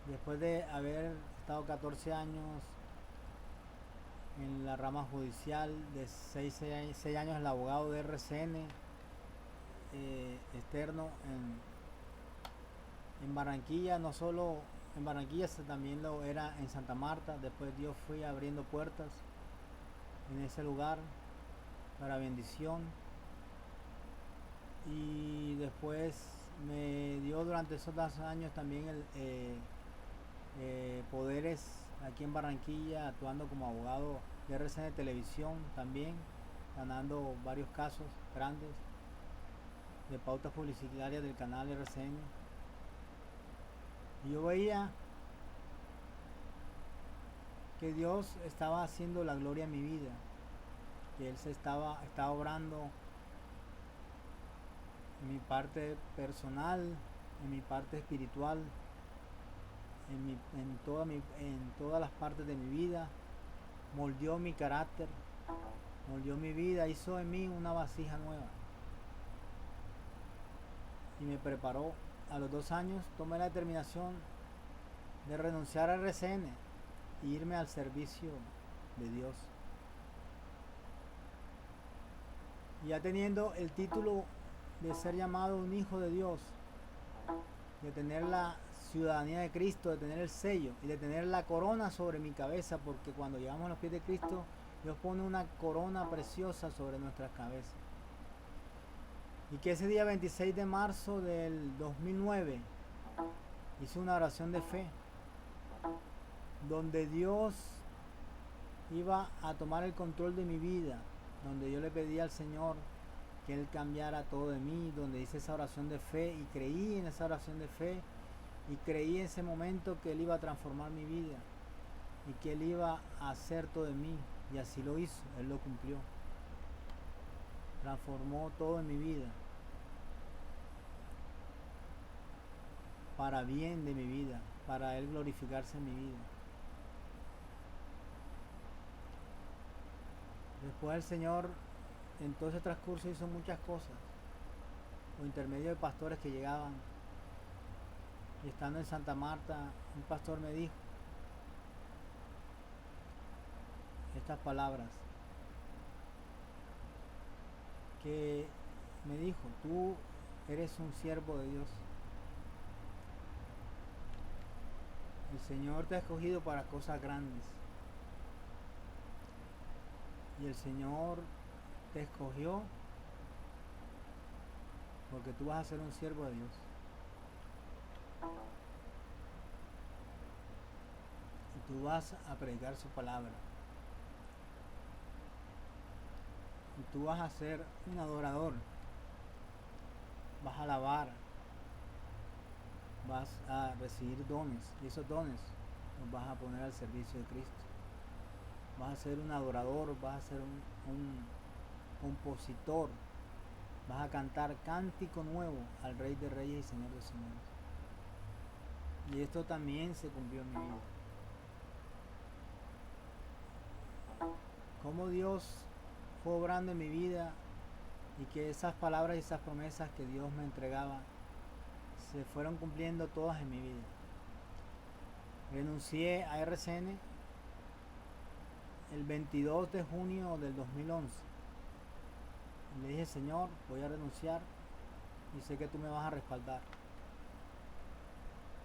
después de haber estado 14 años en la rama judicial, de 6 años el abogado de RCN externo en Barranquilla, no solo en Barranquilla, también lo era en Santa Marta. Después Dios fui abriendo puertas en ese lugar para bendición, y después me dio durante esos 2 años también poderes aquí en Barranquilla, actuando como abogado de RCN Televisión, también ganando varios casos grandes de pautas publicitarias del canal RCN. Y yo veía que Dios estaba haciendo la gloria en mi vida, que Él estaba obrando en mi parte personal, en mi parte espiritual, en todas las partes de mi vida. Moldeó mi carácter, moldeó mi vida, hizo en mí una vasija nueva, y me preparó. A los 2 años tomé la determinación de renunciar a RCN e irme al servicio de Dios. Y ya teniendo el título de ser llamado un hijo de Dios, de tener la ciudadanía de Cristo, de tener el sello y de tener la corona sobre mi cabeza, porque cuando llegamos a los pies de Cristo, Dios pone una corona preciosa sobre nuestras cabezas. Y que ese día 26 de marzo del 2009 hice una oración de fe, donde Dios iba a tomar el control de mi vida, donde yo le pedí al Señor que Él cambiara todo de mí, donde hice esa oración de fe y creí en esa oración de fe y creí en ese momento que Él iba a transformar mi vida y que Él iba a hacer todo de mí, y así lo hizo, Él lo cumplió, transformó todo en mi vida, para bien de mi vida, para Él glorificarse en mi vida. Después el Señor en todo ese transcurso hizo muchas cosas, por intermedio de pastores que llegaban, y estando en Santa Marta, un pastor me dijo estas palabras, que me dijo: tú eres un siervo de Dios, el Señor te ha escogido para cosas grandes, y el Señor te escogió porque tú vas a ser un siervo de Dios, y tú vas a predicar su palabra, y tú vas a ser un adorador, vas a alabar, vas a recibir dones, y esos dones los vas a poner al servicio de Cristo. Vas a ser un adorador, vas a ser un compositor, vas a cantar cántico nuevo al Rey de Reyes y Señor de Señores. Y esto también se cumplió en mi vida. Cómo Dios fue obrando en mi vida, y que esas palabras y esas promesas que Dios me entregaba se fueron cumpliendo todas en mi vida. Renuncié a RCN el 22 de junio del 2011. Le dije: Señor, voy a renunciar y sé que tú me vas a respaldar.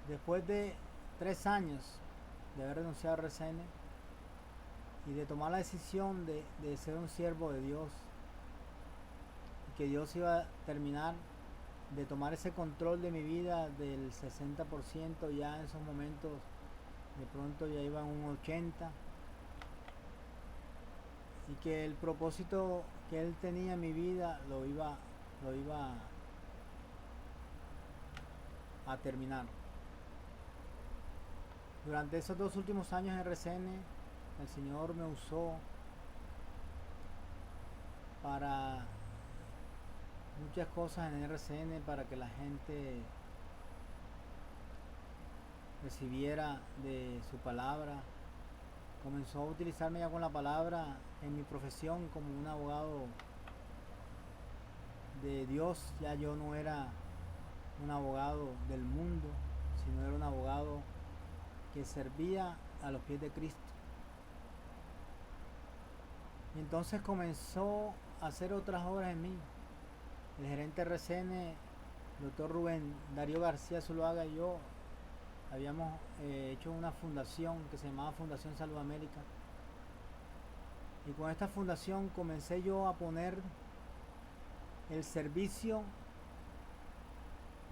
Después de 3 años de haber renunciado a RCN y de tomar la decisión de ser un siervo de Dios, y que Dios iba a terminar de tomar ese control de mi vida del 60%, ya en esos momentos de pronto ya iba a un 80%, y que el propósito que Él tenía en mi vida lo iba a terminar. Durante esos 2 últimos años en RCN, el Señor me usó para muchas cosas en RCN, para que la gente recibiera de su palabra. Comenzó a utilizarme ya con la palabra en mi profesión como un abogado de Dios. Ya yo no era un abogado del mundo, sino era un abogado que servía a los pies de Cristo. Y entonces comenzó a hacer otras obras en mí. El gerente RCN, doctor Rubén Darío García Zuluaga, y yo habíamos hecho una fundación que se llamaba Fundación Salud América, y con esta fundación comencé yo a poner el servicio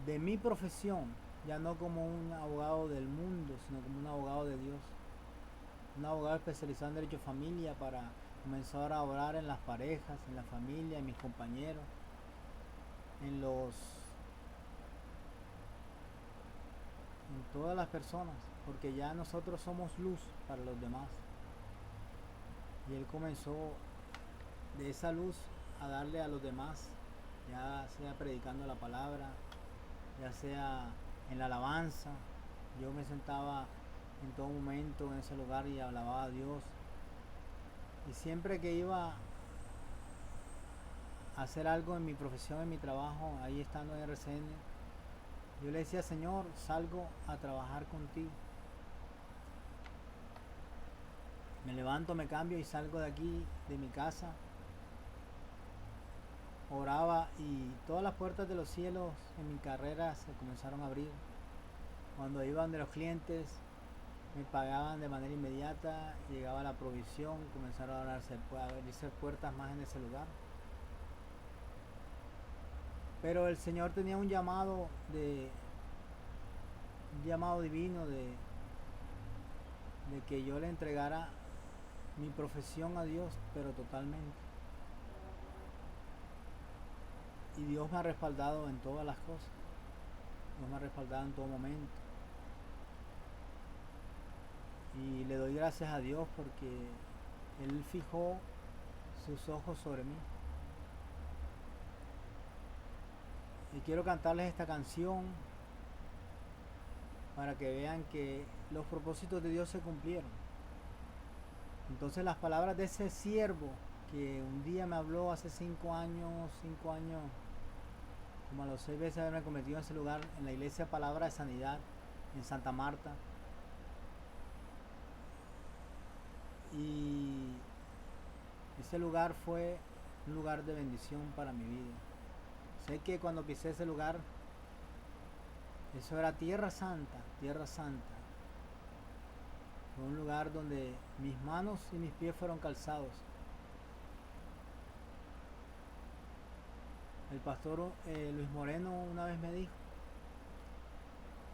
de mi profesión, ya no como un abogado del mundo, sino como un abogado de Dios, un abogado especializado en derecho de familia, para comenzar a orar en las parejas, en la familia, en mis compañeros, en todas las personas, porque ya nosotros somos luz para los demás. Y Él comenzó de esa luz a darle a los demás, ya sea predicando la palabra, ya sea en la alabanza. Yo me sentaba en todo momento en ese lugar y alababa a Dios. Y siempre que iba a hacer algo en mi profesión, en mi trabajo, ahí estando en RCN, yo le decía: Señor, salgo a trabajar contigo. Me levanto, me cambio y salgo de aquí, de mi casa. Oraba y todas las puertas de los cielos en mi carrera se comenzaron a abrir. Cuando iban de los clientes, me pagaban de manera inmediata, llegaba la provisión, comenzaron a abrirse puertas más en ese lugar. Pero el Señor tenía un llamado divino de que yo le entregara mi profesión a Dios, pero totalmente. y Dios me ha respaldado en todas las cosas. Dios me ha respaldado en todo momento. Y le doy gracias a Dios porque Él fijó sus ojos sobre mí. Y quiero cantarles esta canción para que vean que los propósitos de Dios se cumplieron. Entonces las palabras de ese siervo que un día me habló hace 5 años, como a los 6 veces haberme convertido en ese lugar, en la iglesia Palabra de Sanidad, en Santa Marta. Y ese lugar fue un lugar de bendición para mi vida. Sé que cuando pisé ese lugar, eso era Tierra Santa, Tierra Santa. Fue un lugar donde mis manos y mis pies fueron calzados. El pastor Luis Moreno una vez me dijo: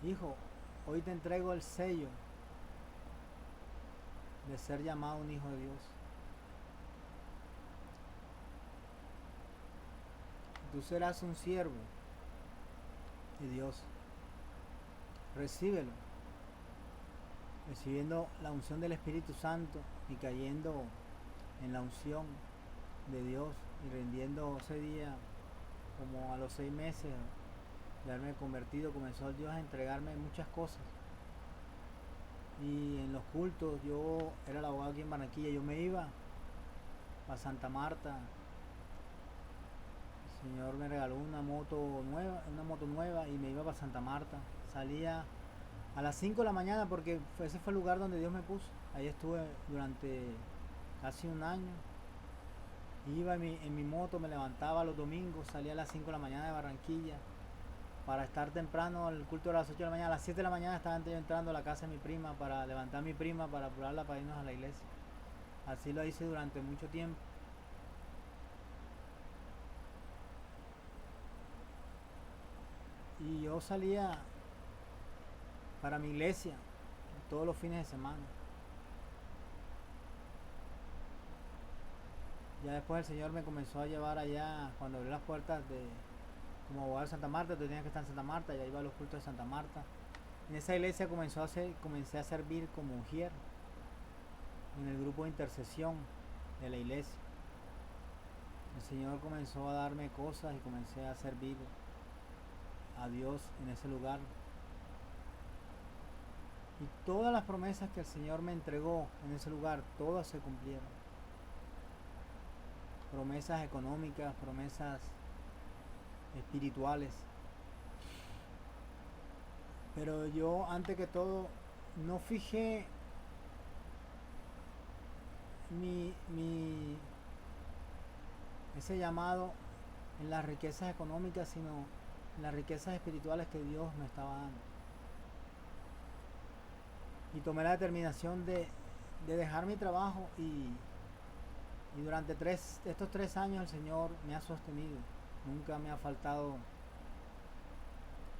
hijo, hoy te entrego el sello de ser llamado un hijo de Dios. Tú serás un siervo de Dios. Recíbelo, recibiendo la unción del Espíritu Santo y cayendo en la unción de Dios y rindiendo ese día. Como a los 6 meses de haberme convertido, comenzó Dios a entregarme muchas cosas. Y en los cultos, yo era el abogado aquí en Barranquilla, yo me iba a Santa Marta. El Señor me regaló una moto nueva y me iba para Santa Marta. Salía a las 5 de la mañana porque ese fue el lugar donde Dios me puso. Ahí estuve durante casi un año. Iba en mi moto, me levantaba los domingos, salía a las 5 de la mañana de Barranquilla para estar temprano al culto de las 8 de la mañana. A las 7 de la mañana estaba yo entrando a la casa de mi prima para levantar a mi prima, para apurarla para irnos a la iglesia. Así lo hice durante mucho tiempo. Y yo salía para mi iglesia todos los fines de semana. Ya después el Señor me comenzó a llevar allá, cuando abrió las puertas como abogado de Santa Marta. Tú tenías que estar en Santa Marta, ya iba a los cultos de Santa Marta. En esa iglesia comencé a servir como ujier en el grupo de intercesión de la iglesia. El Señor comenzó a darme cosas y comencé a servir a Dios en ese lugar. Y todas las promesas que el Señor me entregó en ese lugar, todas se cumplieron. Promesas económicas, promesas espirituales. Pero yo, antes que todo, no fijé ese llamado en las riquezas económicas, sino en las riquezas espirituales que Dios me estaba dando. Y tomé la determinación de dejar mi trabajo y durante estos 3 años el Señor me ha sostenido. Nunca me ha faltado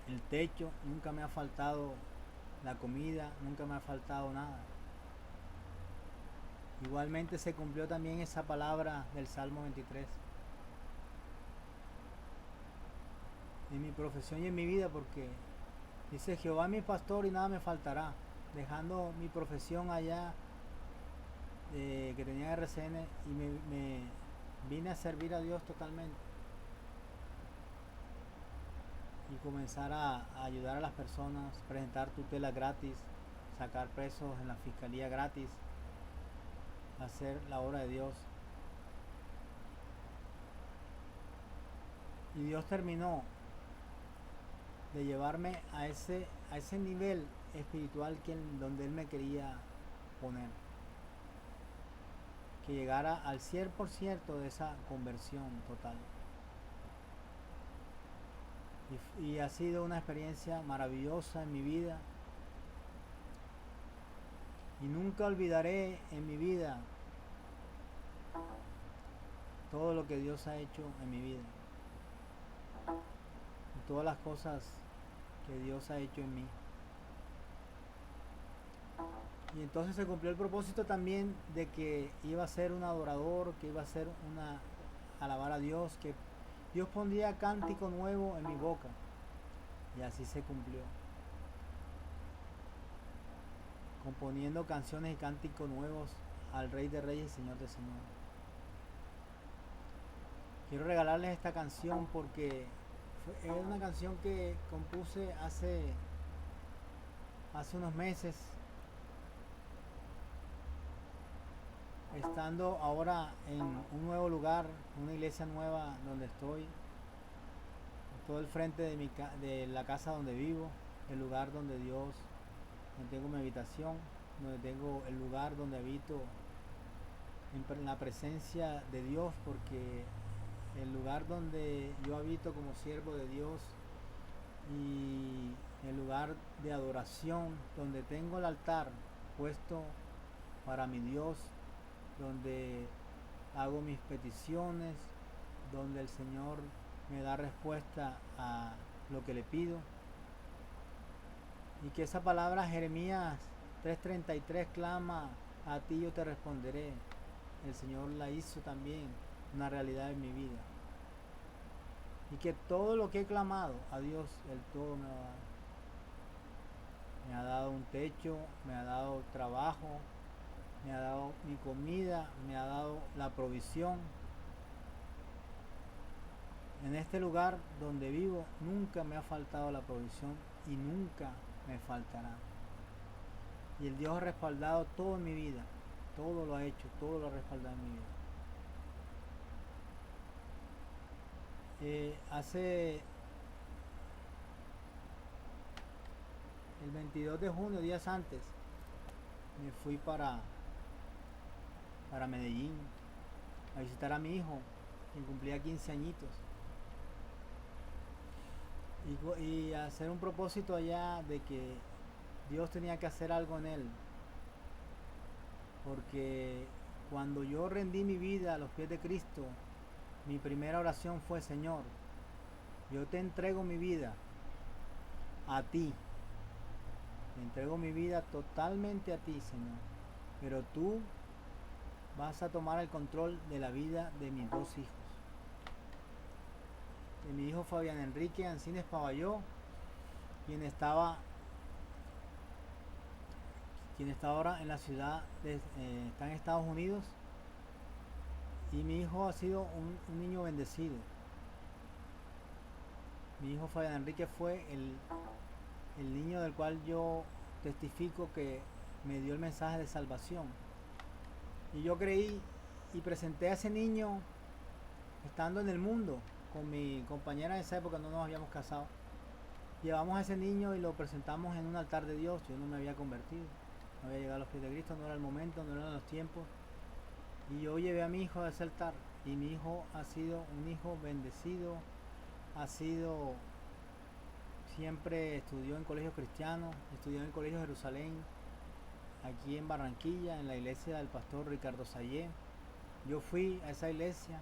el techo, nunca me ha faltado la comida, nunca me ha faltado nada. Igualmente se cumplió también esa palabra del Salmo 23. En mi profesión y en mi vida, porque dice: Jehová es mi pastor y nada me faltará. Dejando mi profesión allá que tenía RCN y me vine a servir a Dios totalmente y comenzar a ayudar a las personas, presentar tutelas gratis, sacar presos en la fiscalía gratis, hacer la obra de Dios. Y Dios terminó de llevarme a ese nivel espiritual donde Él me quería poner. Que llegara al 100% de esa conversión total. Y ha sido una experiencia maravillosa en mi vida. Y nunca olvidaré en mi vida todo lo que Dios ha hecho en mi vida. Y todas las cosas que Dios ha hecho en mí. Y entonces se cumplió el propósito también de que iba a ser un adorador, que iba a ser alabar a Dios, que Dios pondría cántico nuevo en mi boca. Y así se cumplió. Componiendo canciones y cánticos nuevos al Rey de Reyes y Señor de Señores. Quiero regalarles esta canción porque es una canción que compuse hace unos meses, estando ahora en un nuevo lugar, una iglesia nueva donde estoy, todo el frente de la casa donde vivo, el lugar donde Dios, donde tengo mi habitación, donde tengo el lugar donde habito en la presencia de Dios, porque el lugar donde yo habito como siervo de Dios y el lugar de adoración, donde tengo el altar puesto para mi Dios, donde hago mis peticiones, donde el Señor me da respuesta a lo que le pido. Y que esa palabra Jeremías 3:33 clama, a ti yo te responderé. El Señor la hizo también una realidad en mi vida. Y que todo lo que he clamado a Dios, Él todo me ha dado. Me ha dado un techo, me ha dado trabajo, me ha dado mi comida, me ha dado la provisión. En este lugar donde vivo nunca me ha faltado la provisión y nunca me faltará. Y el Dios ha respaldado todo en mi vida, todo lo ha hecho, todo lo ha respaldado en mi vida. Hace el 22 de junio, días antes, me fui para Medellín a visitar a mi hijo, quien cumplía 15 añitos. Y hacer un propósito allá de que Dios tenía que hacer algo en él. Porque cuando yo rendí mi vida a los pies de Cristo, mi primera oración fue: Señor, yo te entrego mi vida a ti. Te entrego mi vida totalmente a ti, Señor. Pero tú vas a tomar el control de la vida de mis dos hijos. De mi hijo Fabián Enrique Ancines Pavalló, quien está ahora en la ciudad, está en Estados Unidos. Y mi hijo ha sido un niño bendecido. Mi hijo Fabián Enrique fue el niño del cual yo testifico que me dio el mensaje de salvación. Y yo creí y presenté a ese niño estando en el mundo con mi compañera. En esa época no nos habíamos casado. Llevamos a ese niño y lo presentamos en un altar de Dios. Yo no me había convertido, no había llegado a los pies de Cristo, no era el momento, no eran los tiempos. Y yo llevé a mi hijo a ese altar. Y mi hijo ha sido un hijo bendecido. Siempre estudió en colegios cristianos, estudió en el Colegio Jerusalén, aquí en Barranquilla, en la iglesia del pastor Ricardo Sayé. Yo fui a esa iglesia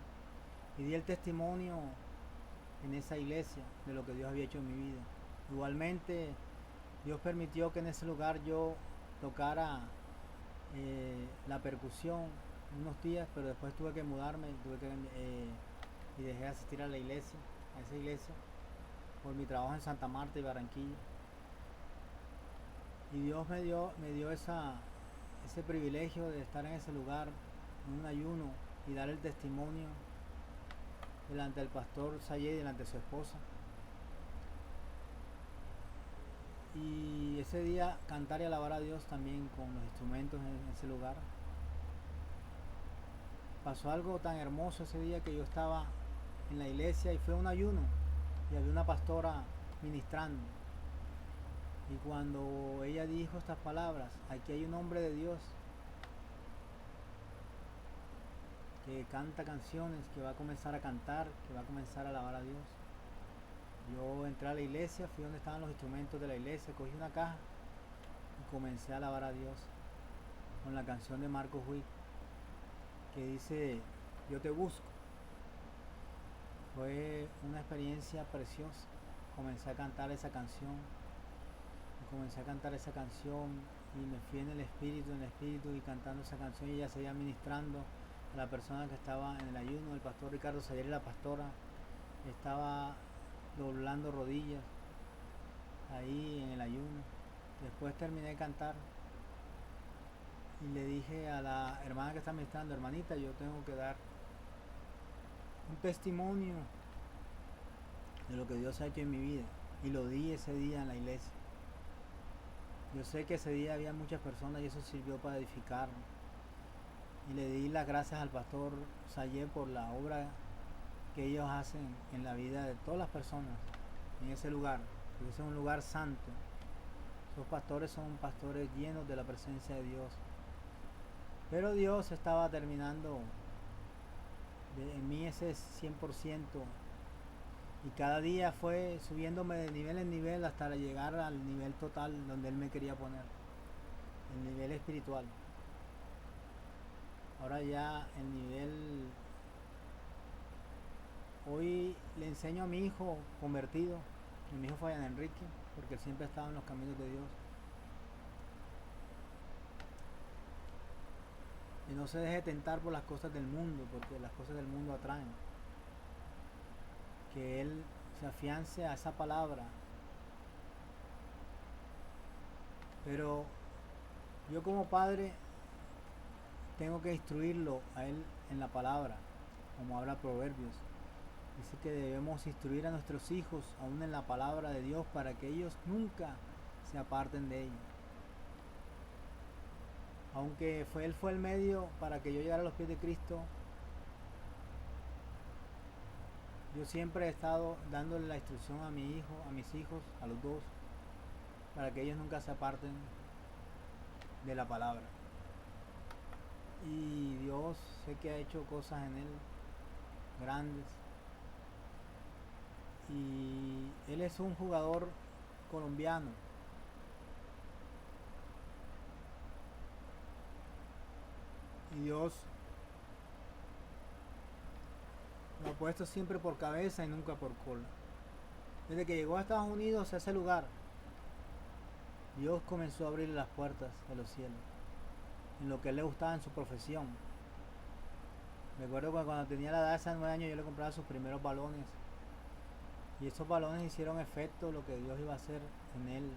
y di el testimonio en esa iglesia de lo que Dios había hecho en mi vida. Igualmente, Dios permitió que en ese lugar yo tocara la percusión unos días, pero después tuve que mudarme y dejé de asistir a esa iglesia, por mi trabajo en Santa Marta y Barranquilla. Y Dios me dio ese privilegio de estar en ese lugar, en un ayuno, y dar el testimonio delante del pastor Sayé y delante de su esposa. Y ese día cantar y alabar a Dios también con los instrumentos en ese lugar. Pasó algo tan hermoso ese día que yo estaba en la iglesia y fue un ayuno y había una pastora ministrando. Y cuando ella dijo estas palabras: aquí hay un hombre de Dios que canta canciones, que va a comenzar a cantar, que va a comenzar a alabar a Dios. Yo entré a la iglesia, fui donde estaban los instrumentos de la iglesia, cogí una caja y comencé a alabar a Dios con la canción de Marcos Witt que dice: yo te busco. Fue una experiencia preciosa. Comencé a cantar esa canción y me fui en el espíritu y cantando esa canción, y ella seguía ministrando a la persona que estaba en el ayuno, el pastor Ricardo Sayer y la pastora. estaba doblando rodillas ahí en el ayuno. Después terminé de cantar y le dije a la hermana que está ministrando: hermanita, yo tengo que dar un testimonio de lo que Dios ha hecho en mi vida. Y lo di ese día en la iglesia. Yo sé que ese día había muchas personas y eso sirvió para edificar. Y le di las gracias al pastor Sayé por la obra que ellos hacen en la vida de todas las personas en ese lugar, porque ese es un lugar santo. Esos pastores son pastores llenos de la presencia de Dios. Pero Dios estaba terminando en mí ese 100%, y cada día fue subiéndome de nivel en nivel hasta llegar al nivel total donde Él me quería poner, el nivel espiritual. Ahora ya el nivel... Hoy le enseño a mi hijo convertido, mi hijo Fabián Enrique, porque él siempre ha estado en los caminos de Dios, y no se deje tentar por las cosas del mundo, porque las cosas del mundo atraen. Que él se afiance a esa palabra. Pero yo como padre tengo que instruirlo a él en la palabra, como habla Proverbios. Dice que debemos instruir a nuestros hijos aún en la palabra de Dios para que ellos nunca se aparten de ella. Aunque él fue el medio para que yo llegara a los pies de Cristo, yo siempre he estado dándole la instrucción a mi hijo, a mis hijos, a los dos, para que ellos nunca se aparten de la palabra. Y Dios sé que ha hecho cosas en él grandes. Y él es un jugador colombiano. Y Dios lo ha puesto siempre por cabeza y nunca por cola. Desde que llegó a Estados Unidos, a ese lugar, Dios comenzó a abrirle las puertas de los cielos, en lo que a él le gustaba en su profesión. Recuerdo que cuando tenía la edad de 9 años yo le compraba sus primeros balones. Y esos balones hicieron efecto lo que Dios iba a hacer en él.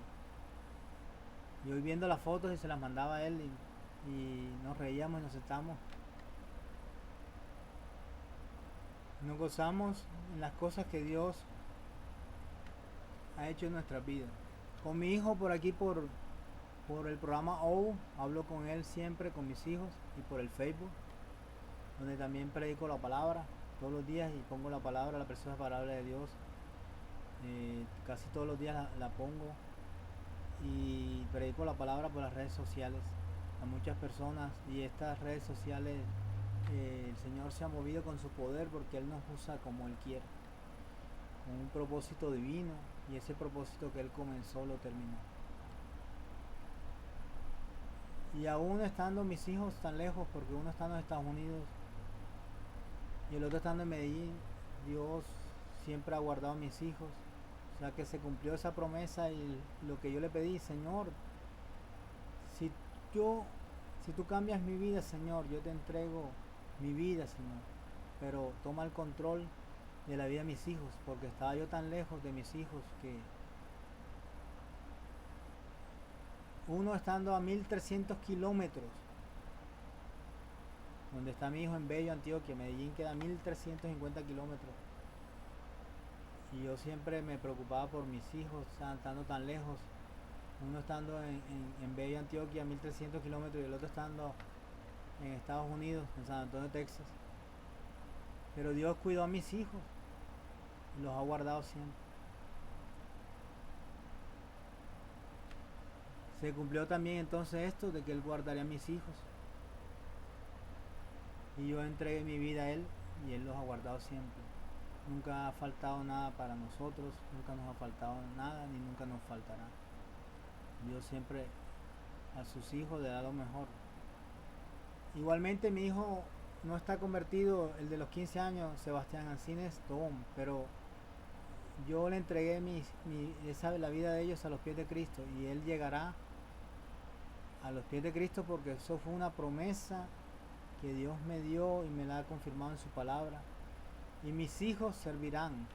Y hoy viendo las fotos y se las mandaba a él y nos reíamos y nos sentamos. Nos gozamos en las cosas que Dios ha hecho en nuestras vidas. Con mi hijo por aquí, por el programa O, hablo con él siempre, con mis hijos, y por el Facebook, donde también predico la palabra todos los días y pongo la palabra, la preciosa palabra de Dios. Casi todos los días la pongo y predico la palabra por las redes sociales a muchas personas, y estas redes sociales el Señor se ha movido con su poder porque Él nos usa como Él quiere, con un propósito divino, y ese propósito que Él comenzó lo terminó. Y aún estando mis hijos tan lejos, porque uno está en los Estados Unidos y el otro estando en Medellín, Dios siempre ha guardado a mis hijos. O sea que se cumplió esa promesa y lo que yo le pedí: Señor, si tú cambias mi vida, Señor, yo te entrego mi vida, Señor, pero toma el control de la vida de mis hijos, porque estaba yo tan lejos de mis hijos que uno estando a 1300 kilómetros, donde está mi hijo en Bello, Antioquia, Medellín queda a 1350 kilómetros, y yo siempre me preocupaba por mis hijos estando tan lejos, uno estando en Bello, Antioquia, a 1300 kilómetros, y el otro estando en Estados Unidos, en San Antonio, Texas. Pero Dios cuidó a mis hijos y los ha guardado siempre. Se cumplió también entonces esto de que Él guardaría a mis hijos, y yo entregué mi vida a Él y Él los ha guardado siempre. Nunca ha faltado nada para nosotros, nunca nos ha faltado nada, ni nunca nos faltará. Dios siempre a sus hijos le da lo mejor. Igualmente mi hijo no está convertido, el de los 15 años, Sebastián Ancines Tom, pero yo le entregué la vida de ellos a los pies de Cristo, y él llegará a los pies de Cristo porque eso fue una promesa que Dios me dio y me la ha confirmado en su palabra. y mis hijos servirán.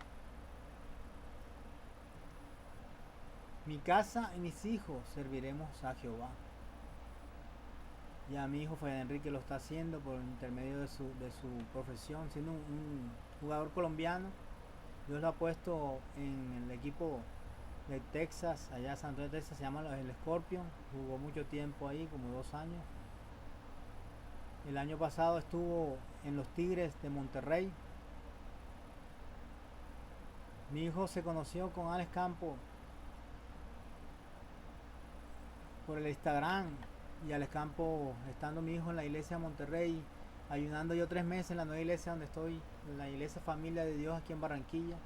Mi casa y mis hijos serviremos a Jehová. Ya mi hijo Fede Enrique lo está haciendo por intermedio de su profesión, siendo un jugador colombiano. Dios lo ha puesto en el equipo de Texas, allá en San Antonio, Texas, se llama el Scorpion. Jugó mucho tiempo ahí, como 2 años. El año pasado estuvo en los Tigres de Monterrey. Mi hijo se conoció con Alex Campos por el Instagram, y Alex Campos, estando mi hijo en la iglesia de Monterrey, ayunando yo 3 meses en la nueva iglesia donde estoy, en la iglesia Familia de Dios aquí en Barranquilla.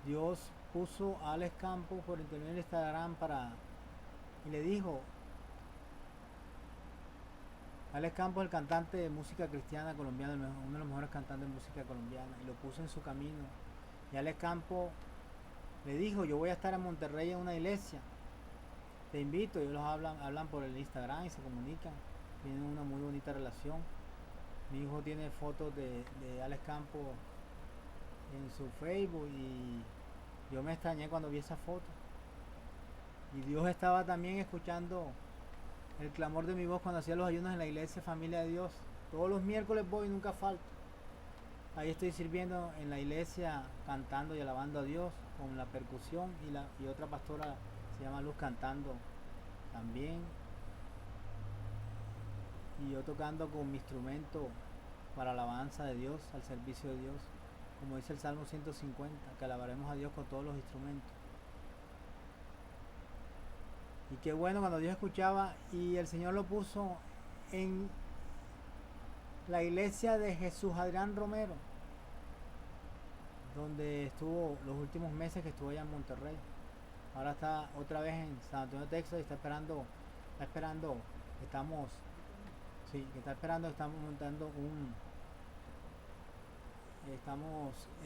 Dios puso a Alex Campos por intermedio de Instagram y le dijo, Alex Campos es el cantante de música cristiana colombiana, uno de los mejores cantantes de música colombiana, y lo puso en su camino. Y Alex Campos le dijo, yo voy a estar en Monterrey en una iglesia, te invito. Ellos hablan por el Instagram y se comunican, tienen una muy bonita relación. Mi hijo tiene fotos de Alex Campos en su Facebook, y yo me extrañé cuando vi esa foto. Y Dios estaba también escuchando el clamor de mi voz cuando hacía los ayunos en la iglesia Familia de Dios. Todos los miércoles voy, nunca falto. Ahí estoy sirviendo en la iglesia, cantando y alabando a Dios con la percusión, y otra pastora se llama Luz cantando también, y yo tocando con mi instrumento para alabanza de Dios, al servicio de Dios, como dice el Salmo 150, que alabaremos a Dios con todos los instrumentos. Y qué bueno cuando Dios escuchaba, y el Señor lo puso en la iglesia de Jesús Adrián Romero, donde estuvo los últimos meses que estuvo allá en Monterrey. Ahora está otra vez en San Antonio, Texas, y está esperando, estamos montando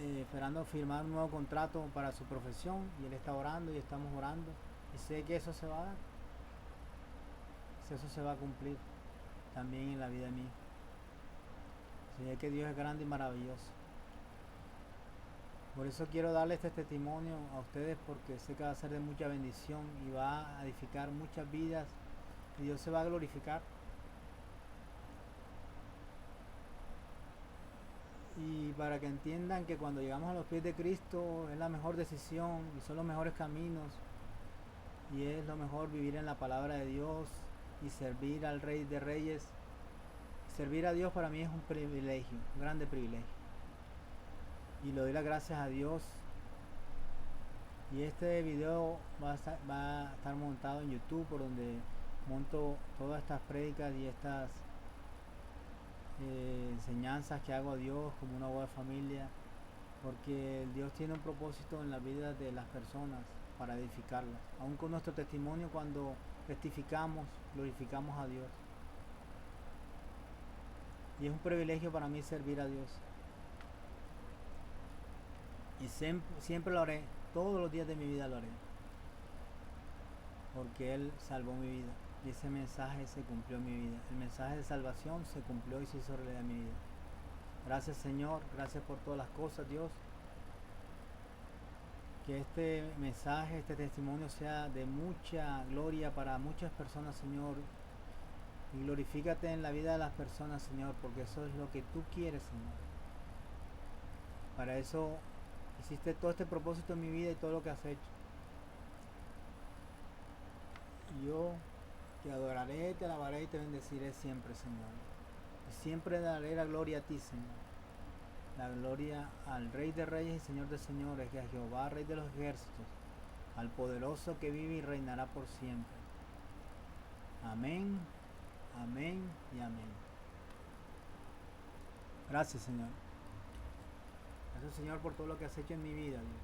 esperando firmar un nuevo contrato para su profesión, y él está orando y estamos orando, y sé que eso se va a dar, eso se va a cumplir también en la vida de mí. Sé que Dios es grande y maravilloso. Por eso quiero darle este testimonio a ustedes, porque sé que va a ser de mucha bendición y va a edificar muchas vidas, y Dios se va a glorificar. Y para que entiendan que cuando llegamos a los pies de Cristo es la mejor decisión y son los mejores caminos, y es lo mejor vivir en la palabra de Dios y servir al Rey de Reyes. Servir a Dios para mí es un privilegio, un grande privilegio, y le doy las gracias a Dios. Y este video va a estar montado en YouTube, por donde monto todas estas prédicas y estas enseñanzas que hago a Dios como una buena familia, porque Dios tiene un propósito en la vida de las personas para edificarlas. Aún con nuestro testimonio, cuando testificamos, glorificamos a Dios, y es un privilegio para mí servir a Dios, y siempre lo haré, todos los días de mi vida lo haré, porque Él salvó mi vida, y ese mensaje se cumplió en mi vida. El mensaje de salvación se cumplió y se hizo realidad en mi vida. Gracias, Señor, gracias por todas las cosas, Dios. Que este mensaje, este testimonio sea de mucha gloria para muchas personas, Señor. Y glorifícate en la vida de las personas, Señor, porque eso es lo que tú quieres, Señor. Para eso hiciste todo este propósito en mi vida y todo lo que has hecho. Y yo te adoraré, te alabaré y te bendeciré siempre, Señor. Y siempre daré la gloria a ti, Señor. La gloria al Rey de Reyes y Señor de Señores, que a Jehová, Rey de los ejércitos, al poderoso que vive y reinará por siempre. Amén, amén y amén. Gracias, Señor. Gracias, Señor, por todo lo que has hecho en mi vida, Dios.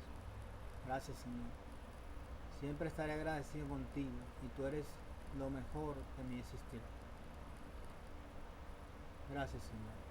Gracias, Señor. Siempre estaré agradecido contigo, y tú eres lo mejor de mi existir. Gracias, Señor.